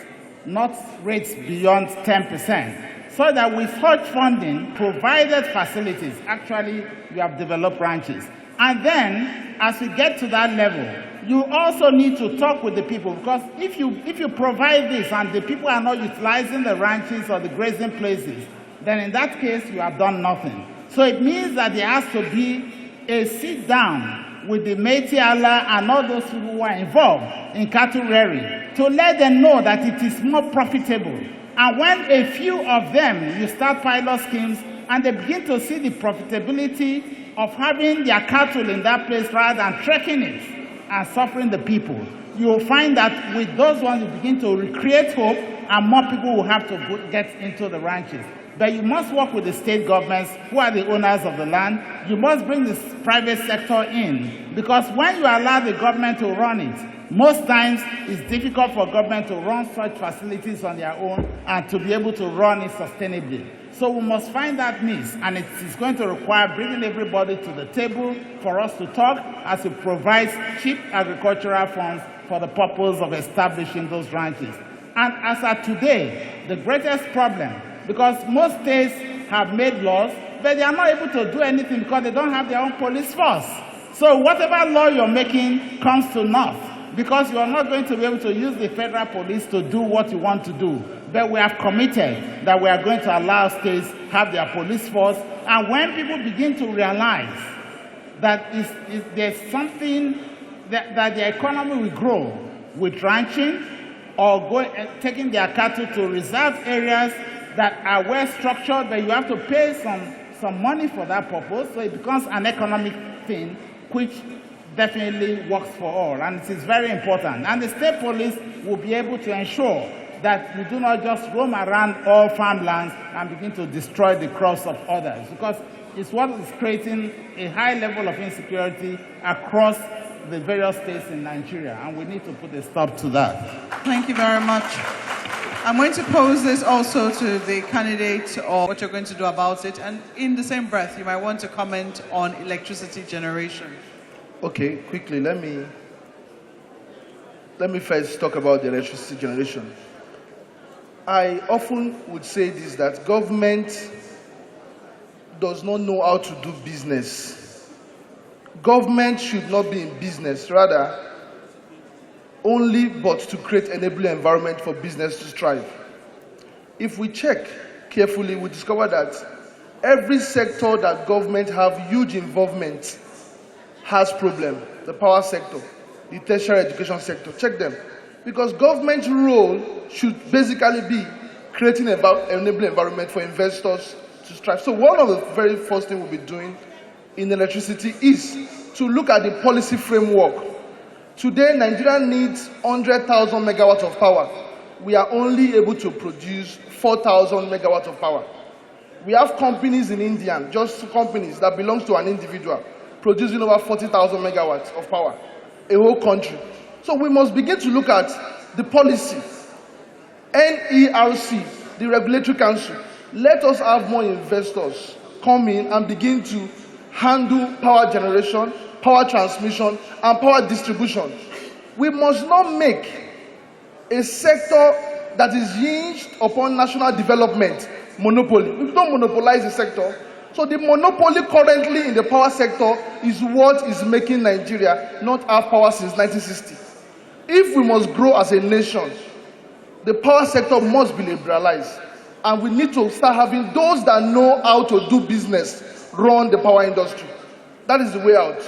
not rates beyond 10%. So that with such funding, provided facilities, actually you have developed ranches. And then, as we get to that level, you also need to talk with the people, because if you provide this and the people are not utilizing the ranches or the grazing places, then in that case you have done nothing. So it means that there has to be a sit down with the Métis Allah and all those people who are involved in cattle rearing to let them know that it is more profitable. And when a few of them, you start pilot schemes and they begin to see the profitability of having their cattle in that place rather than trekking it and suffering the people, you will find that with those ones you begin to recreate hope and more people will have to get into the ranches. But you must work with the state governments who are the owners of the land. You must bring the private sector in, because when you allow the government to run it, most times it's difficult for government to run such facilities on their own and to be able to run it sustainably. So we must find that niche, and it is going to require bringing everybody to the table for us to talk as we provide cheap agricultural funds for the purpose of establishing those ranches. And as of today, the greatest problem, because most states have made laws, but they are not able to do anything because they don't have their own police force. So whatever law you're making comes to naught, because you are not going to be able to use the federal police to do what you want to do. But we have committed that we are going to allow states have their police force. And when people begin to realize that there's something that the economy will grow with ranching or taking their cattle to reserve areas that are well structured, but you have to pay some money for that purpose, so it becomes an economic thing which definitely works for all, and it is very important. And the state police will be able to ensure that you do not just roam around all farmlands and begin to destroy the crops of others, because it's what is creating a high level of insecurity across the various states in Nigeria, and we need to put a stop to that. Thank you very much. I'm going to pose this also to the candidate, or what you're going to do about it, and in the same breath, you might want to comment on electricity generation. Okay, quickly, let me first talk about the electricity generation. I often would say this, that government does not know how to do business. Government should not be in business, rather, only but to create an enabling environment for business to strive. If we check carefully, we discover that every sector that government have huge involvement has problem. The power sector, the tertiary education sector, check them. Because government's role should basically be creating an enabling environment for investors to strive. So one of the very first things we'll be doing in electricity is to look at the policy framework. Today, Nigeria needs 100,000 megawatts of power. We are only able to produce 4,000 megawatts of power. We have companies in India, just companies that belong to an individual, producing over 40,000 megawatts of power, a whole country. So we must begin to look at the policy. NERC, the Regulatory Council, let us have more investors come in and begin to handle power generation, power transmission, and power distribution. We must not make a sector that is hinged upon national development monopoly. We don't monopolize the sector. So the monopoly currently in the power sector is what is making Nigeria not have power since 1960. If we must grow as a nation, the power sector must be liberalized. And we need to start having those that know how to do business run the power industry. That is the way out.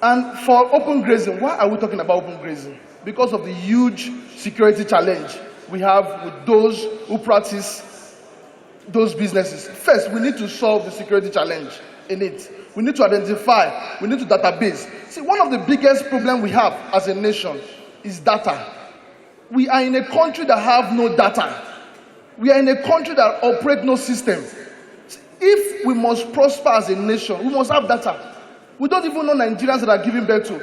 And for open grazing, why are we talking about open grazing? Because of the huge security challenge we have with those who practice those businesses. First, we need to solve the security challenge in it. We need to identify, we need to database. See, one of the biggest problems we have as a nation is data. We are in a country that have no data. We are in a country that operates no system. If we must prosper as a nation, we must have data. We don't even know Nigerians that are giving birth to.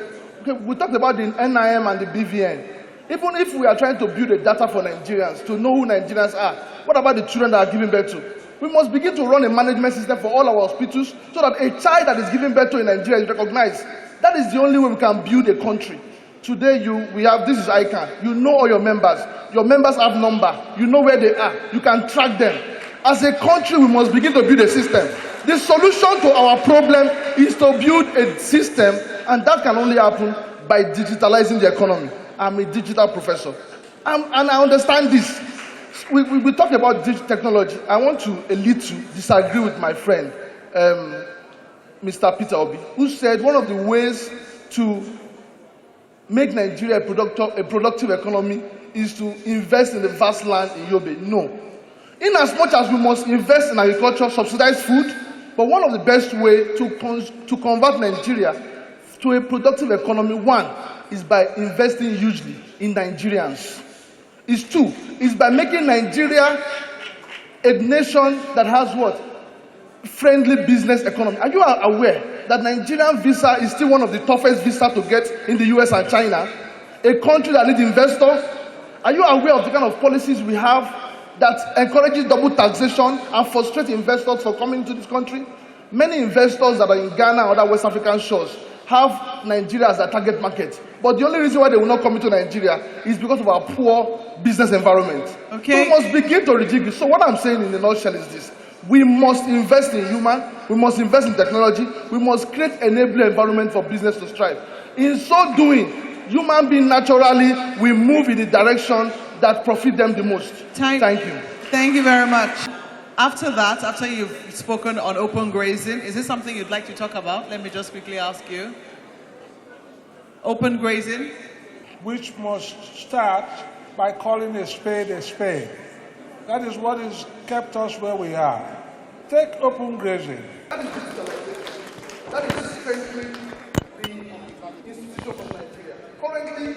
Okay, we talked about the NIM and the BVN. Even if we are trying to build a data for Nigerians, to know who Nigerians are, what about the children that are giving birth to? We must begin to run a management system for all our hospitals so that a child that is giving birth to in Nigeria is recognized. That is the only way we can build a country. Today, this is ICAN. You know all your members. Your members have number. You know where they are. You can track them. As a country, we must begin to build a system. The solution to our problem is to build a system, and that can only happen by digitalizing the economy. I'm a digital professor. And I understand this. We talk about digital technology. I want to a little disagree with my friend, Mr. Peter Obi, who said one of the ways to make Nigeria a productive economy is to invest in the vast land in Yobe. No. In as much as we must invest in agriculture, subsidize food, but one of the best ways to convert Nigeria to a productive economy, one, is by investing hugely in Nigerians. Two, is by making Nigeria a nation that has what? Friendly business economy. Are you aware that Nigerian visa is still one of the toughest visas to get in the US and China? A country that needs investors. Are you aware of the kind of policies we have that encourages double taxation and frustrate investors from coming to this country? Many investors that are in Ghana and other West African shores have Nigeria as their target market. But the only reason why they will not come into Nigeria is because of our poor business environment. Okay. So we must begin to rejig this. So what I'm saying in a nutshell is this. We must invest in human, we must invest in technology, we must create an enabling environment for business to strive. In so doing, human beings naturally will move in the direction that profit them the most. Thank you. Thank you very much. After that, after you've spoken on open grazing, is this something you'd like to talk about? Let me just quickly ask you. Open grazing? Which must start by calling a spade a spade. That is what has kept us where we are. Take open grazing. That is strengthening the institution of Nigeria. Currently,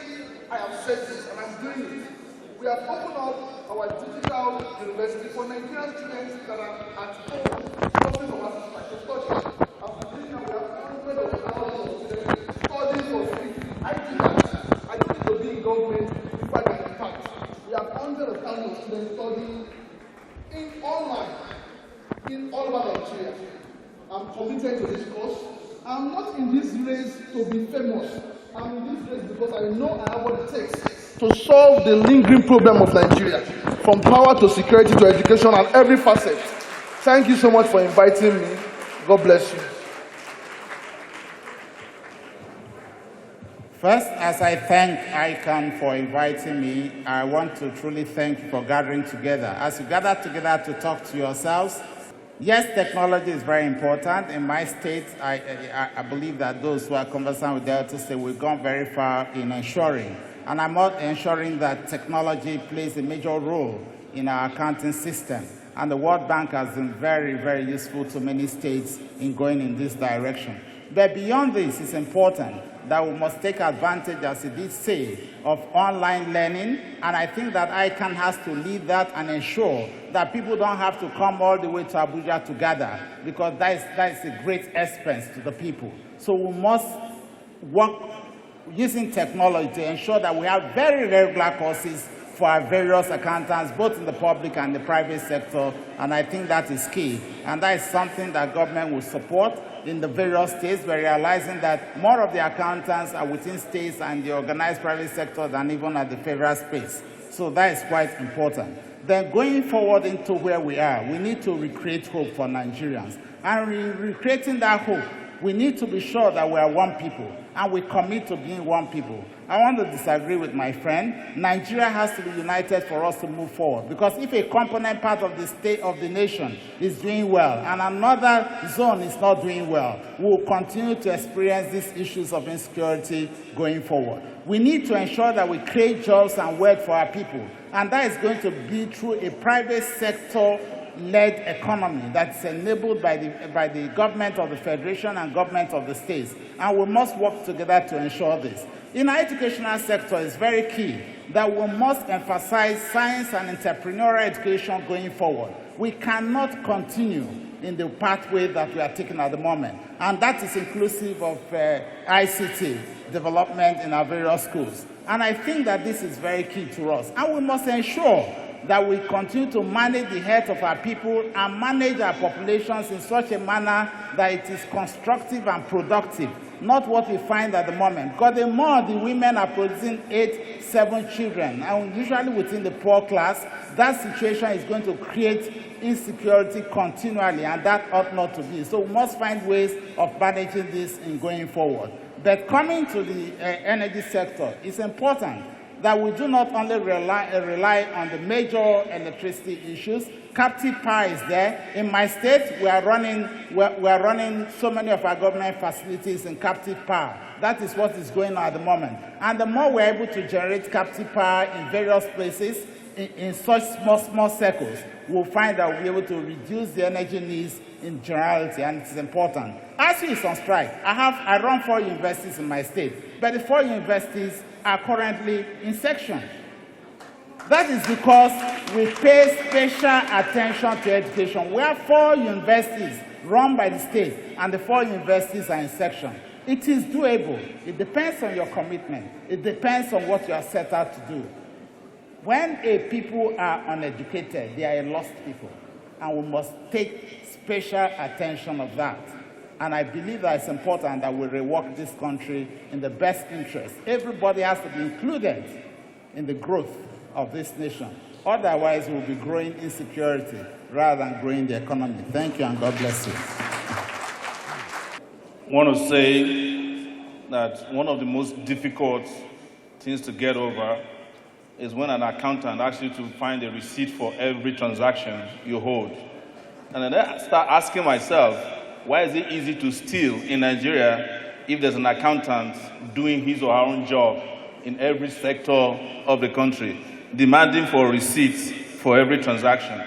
I have said this and I'm doing it. We have opened up our digital university for Nigerian students that are at home, studying overseas to study. After this, we have hundreds of thousands of students studying for free. I do that. I don't need to be in government if I can impact. We have hundreds of thousands of students studying online in all over Nigeria. I'm committed to this course. I'm not in this race to be famous. I'm in this race because I know I have what it takes to solve the lingering problem of Nigeria, from power to security to education and every facet. Thank you so much for inviting me. God bless you. First, as I thank ICAN for inviting me, I want to truly thank you for gathering together. As you gather together to talk to yourselves, yes, technology is very important. In my state, I believe that those who are conversant with Delta State, we've gone very far in ensuring. And I'm not ensuring that technology plays a major role in our accounting system. And the World Bank has been very, very useful to many states in going in this direction. But beyond this, it's important that we must take advantage, as it did say, of online learning. And I think that ICAN has to lead that and ensure that people don't have to come all the way to Abuja to gather, because that is a great expense to the people. So we must work using technology to ensure that we have very regular courses for our various accountants, both in the public and the private sector, and I think that is key. And that is something that government will support in the various states. We're realizing that more of the accountants are within states and the organized private sector than even at the federal space. So that is quite important. Then going forward into where we are, we need to recreate hope for Nigerians. And recreating that hope, we need to be sure that we are one people, and we commit to being one people. I want to disagree with my friend. Nigeria has to be united for us to move forward, because if a component part of the state of the nation is doing well and another zone is not doing well, we will continue to experience these issues of insecurity going forward. We need to ensure that we create jobs and wealth for our people, and that is going to be through a private sector-led economy that's enabled by the government of the federation and government of the states. And we must work together to ensure this. In our educational sector, it's very key that we must emphasize science and entrepreneurial education going forward. We cannot continue in the pathway that we are taking at the moment. And that is inclusive of ICT development in our various schools. And I think that this is very key to us. And we must ensure that we continue to manage the health of our people and manage our populations in such a manner that it is constructive and productive, not what we find at the moment. Because the more the women are producing 8, 7 children, and usually within the poor class, that situation is going to create insecurity continually, and that ought not to be. So we must find ways of managing this in going forward. But coming to the energy sector, it's important that we do not only rely on the major electricity issues. Captive power is there. In my state, we are running so many of our government facilities in captive power. That is what is going on at the moment. And the more we're able to generate captive power in various places, in such small circles, we'll find that we'll be able to reduce the energy needs in generality, and it's important. ASU is on strike. I run 4 universities in my state, but the 4 universities are currently in section. That is because we pay special attention to education. We have 4 universities run by the state, and the 4 universities are in section. It is doable. It depends on your commitment. It depends on what you are set out to do. When a people are uneducated, they are a lost people, and we must take special attention of that. And I believe that it's important that we rework this country in the best interest. Everybody has to be included in the growth of this nation. Otherwise, we'll be growing insecurity rather than growing the economy. Thank you, and God bless you. I want to say that one of the most difficult things to get over is when an accountant asks you to find a receipt for every transaction you hold. And then I start asking myself, why is it easy to steal in Nigeria if there's an accountant doing his or her own job in every sector of the country, demanding for receipts for every transaction?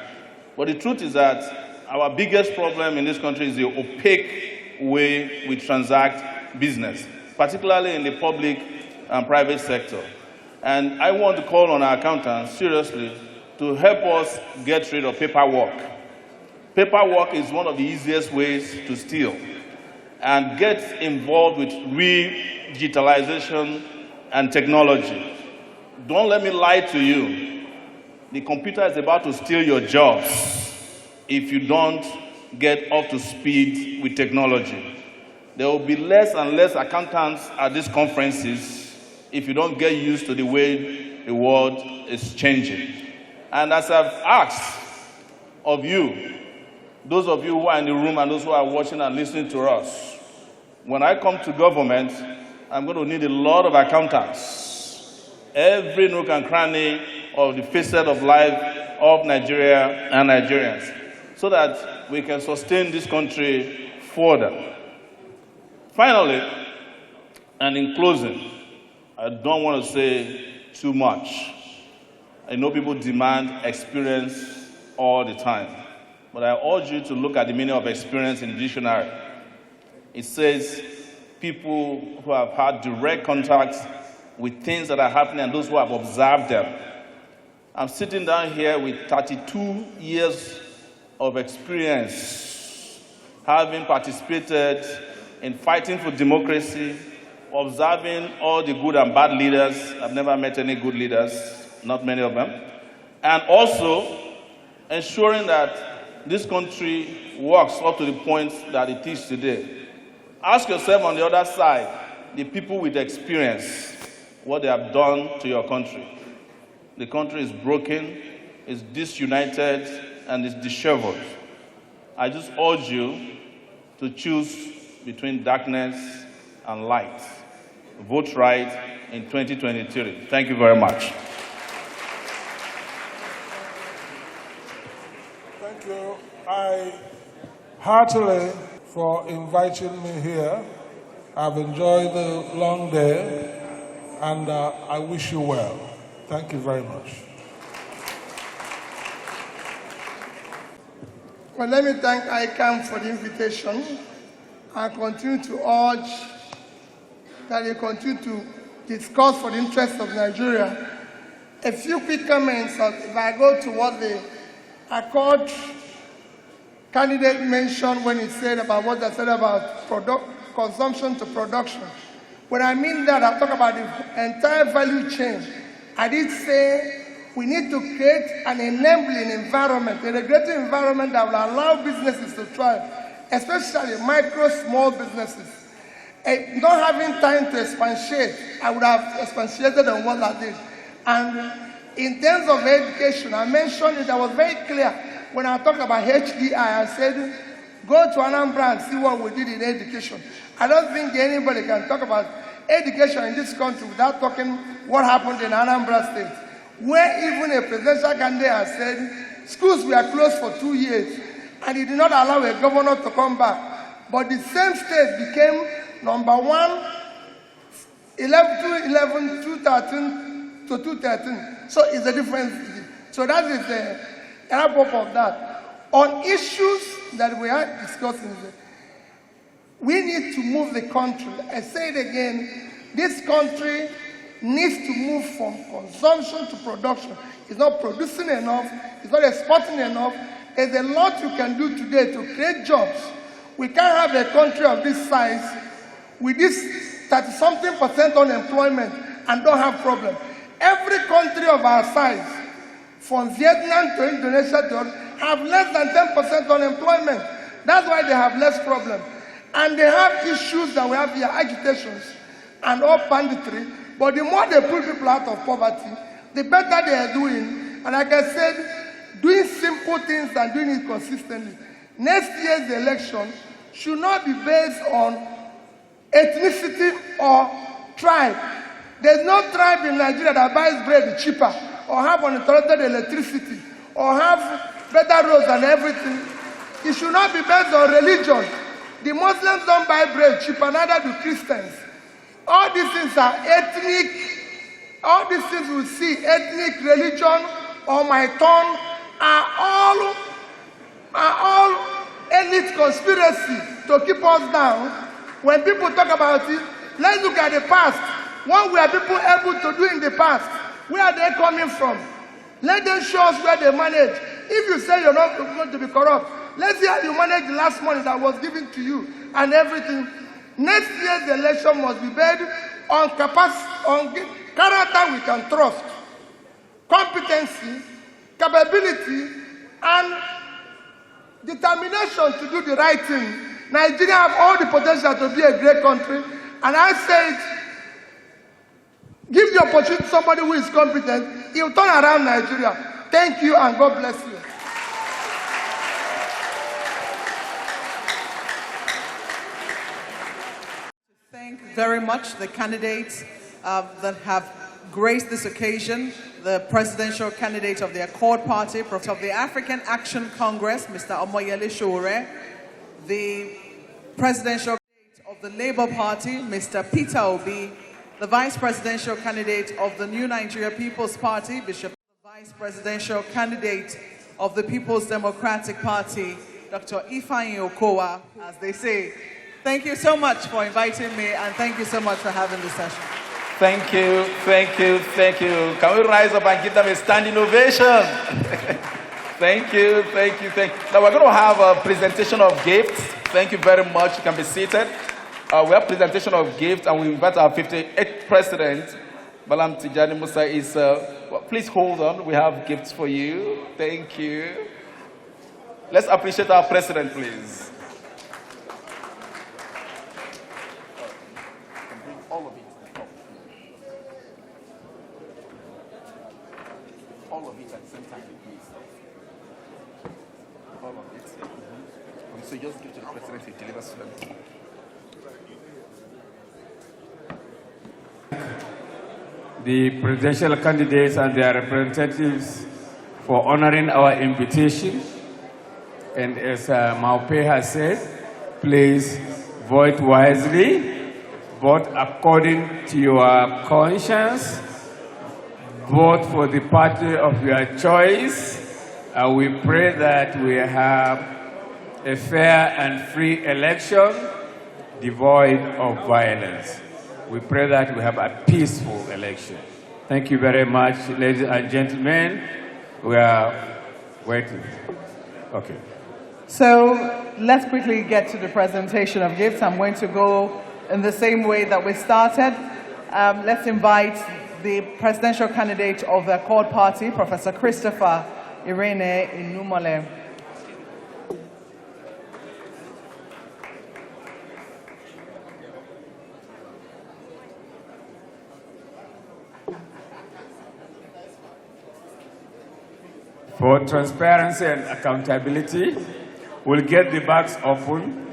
But the truth is that our biggest problem in this country is the opaque way we transact business, particularly in the public and private sector. And I want to call on our accountants, seriously, to help us get rid of paperwork. Paperwork is one of the easiest ways to steal. And get involved with digitalization and technology. Don't let me lie to you. The computer is about to steal your jobs if you don't get up to speed with technology. There will be less and less accountants at these conferences if you don't get used to the way the world is changing. And as I've asked of you, those of you who are in the room and those who are watching and listening to us, when I come to government, I'm going to need a lot of accountants. Every nook and cranny of the facet of life of Nigeria and Nigerians, so that we can sustain this country further. Finally, and in closing, I don't want to say too much. I know people demand experience all the time, but I urge you to look at the meaning of experience in the dictionary. It says people who have had direct contact with things that are happening and those who have observed them. I'm sitting down here with 32 years of experience, having participated in fighting for democracy, observing all the good and bad leaders. I've never met any good leaders, not many of them, and also ensuring that this country works up to the point that it is today. Ask yourself on the other side, the people with experience, what they have done to your country. The country is broken, is disunited, and is disheveled. I just urge you to choose between darkness and light. Vote right in 2023. Thank you very much. Thank you. I heartily for inviting me here. I've enjoyed the long day, and I wish you well. Thank you very much. Well, let me thank ICAN for the invitation and continue to urge that they continue to discuss for the interest of Nigeria. A few quick comments if I go to what the Accord candidate mentioned when he said about what they said about consumption to production. When I mean that, I talk about the entire value chain. I did say we need to create an enabling environment, a regulated environment that will allow businesses to thrive, especially micro, small businesses. Not having time to expatiate, I would have expatiated on what I did. And in terms of education, I mentioned it, I was very clear when I talked about HDI. I said, go to Anambra and see what we did in education. I don't think anybody can talk about education in this country without talking what happened in Anambra State, where even a presidential candidate has said schools were closed for 2 years and he did not allow a governor to come back. But the same state became number one, 2013 to 2013. So it's a difference. So that is the wrap-up of that. On issues that we are discussing, we need to move the country. I say it again, this country needs to move from consumption to production. It's not producing enough, it's not exporting enough. There's a lot you can do today to create jobs. We can't have a country of this size with this 30-something% unemployment and don't have problem. Every country of our size, from Vietnam to Indonesia, have less than 10% unemployment. That's why they have less problem. And they have issues that we have here, agitations and all banditry. But the more they pull people out of poverty, the better they are doing. And like I said, doing simple things and doing it consistently. Next year's election should not be based on ethnicity or tribe. There's no tribe in Nigeria that buys bread cheaper or have uninterrupted electricity or have better roads and everything. It should not be based on religion. The Muslims don't buy bread cheaper, neither do Christians. All these things are ethnic. All these things we see, ethnic, religion, or my tongue, are all elite conspiracy to keep us down. When people talk about it, let's look at the past. What were people able to do in the past? Where are they coming from? Let them show us where they manage. If you say you're not going to be corrupt, let's see how you manage the last money that was given to you and everything. Next year's election must be based on capacity, on character we can trust, competency, capability, and determination to do the right thing. Nigeria have all the potential to be a great country. And I said, give the opportunity to somebody who is competent. He'll turn around Nigeria. Thank you and God bless you. Thank very much the candidates that have graced this occasion. The presidential candidate of the Accord Party, of the African Action Congress, Mr. Omoyele Sowore, the presidential candidate of the Labour Party, Mr. Peter Obi, the vice presidential candidate of the New Nigeria People's Party, Bishop, the vice presidential candidate of the People's Democratic Party, Dr. Ifeanyi Okowa, as they say. Thank you so much for inviting me, and thank you so much for having this session. Thank you, thank you, thank you. Can we rise up and give them a standing ovation? Thank you, thank you, thank you. Now we're going to have a presentation of gifts. Thank you very much. You can be seated. We have presentation of gifts, and we invite our 58th president, Malam Tijani Musa, is, well, please hold on. We have gifts for you. Thank you. Let's appreciate our president, please. All of it. All of it at the same time, please. All of it. So just give to the president, he delivers to them. The presidential candidates and their representatives for honoring our invitation. And as Maupe has said, please vote wisely, vote according to your conscience, vote for the party of your choice. We pray that we have a fair and free election devoid of violence. We pray that we have a peaceful election. Thank you very much, ladies and gentlemen. We are waiting. Okay. So let's quickly get to the presentation of gifts. I'm going to go in the same way that we started. Let's invite the presidential candidate of the Accord Party, Professor Christopher Irene Inumole. For transparency and accountability, we'll get the bags open,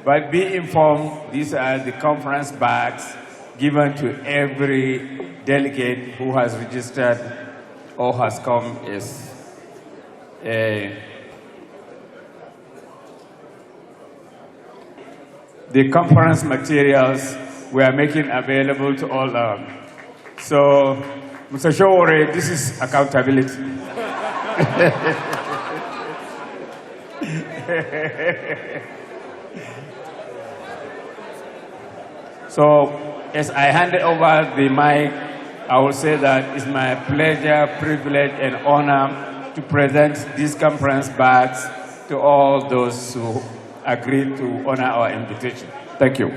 but be informed these are the conference bags given to every delegate who has registered or has come as the conference materials we are making available to all. So, Mr. Sowore, this is accountability. So, as I hand over the mic, I will say that it's my pleasure, privilege, and honor to present these conference bags to all those who agreed to honor our invitation. Thank you.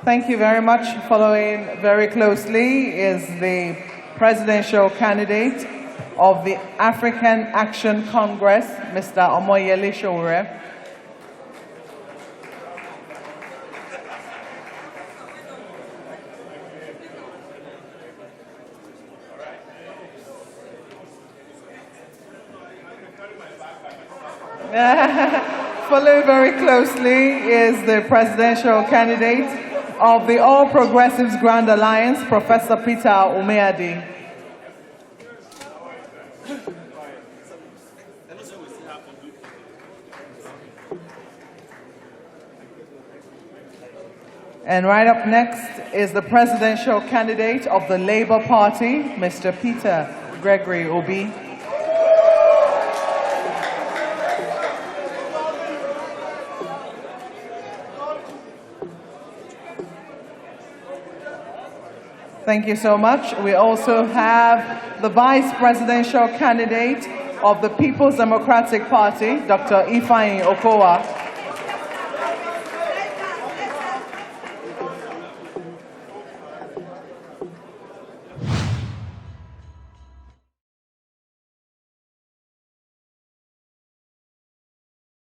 Thank you very much. Following very closely is the presidential candidate of the African Action Congress, Mr. Omoyele Sowore. Following very closely is the presidential candidate of the All Progressives Grand Alliance, Professor Peter Umeadi. And right up next is the presidential candidate of the Labour Party, Mr. Peter Gregory Obi. Thank you so much. We also have the vice presidential candidate of the People's Democratic Party, Dr. Ifeanyi Okowa.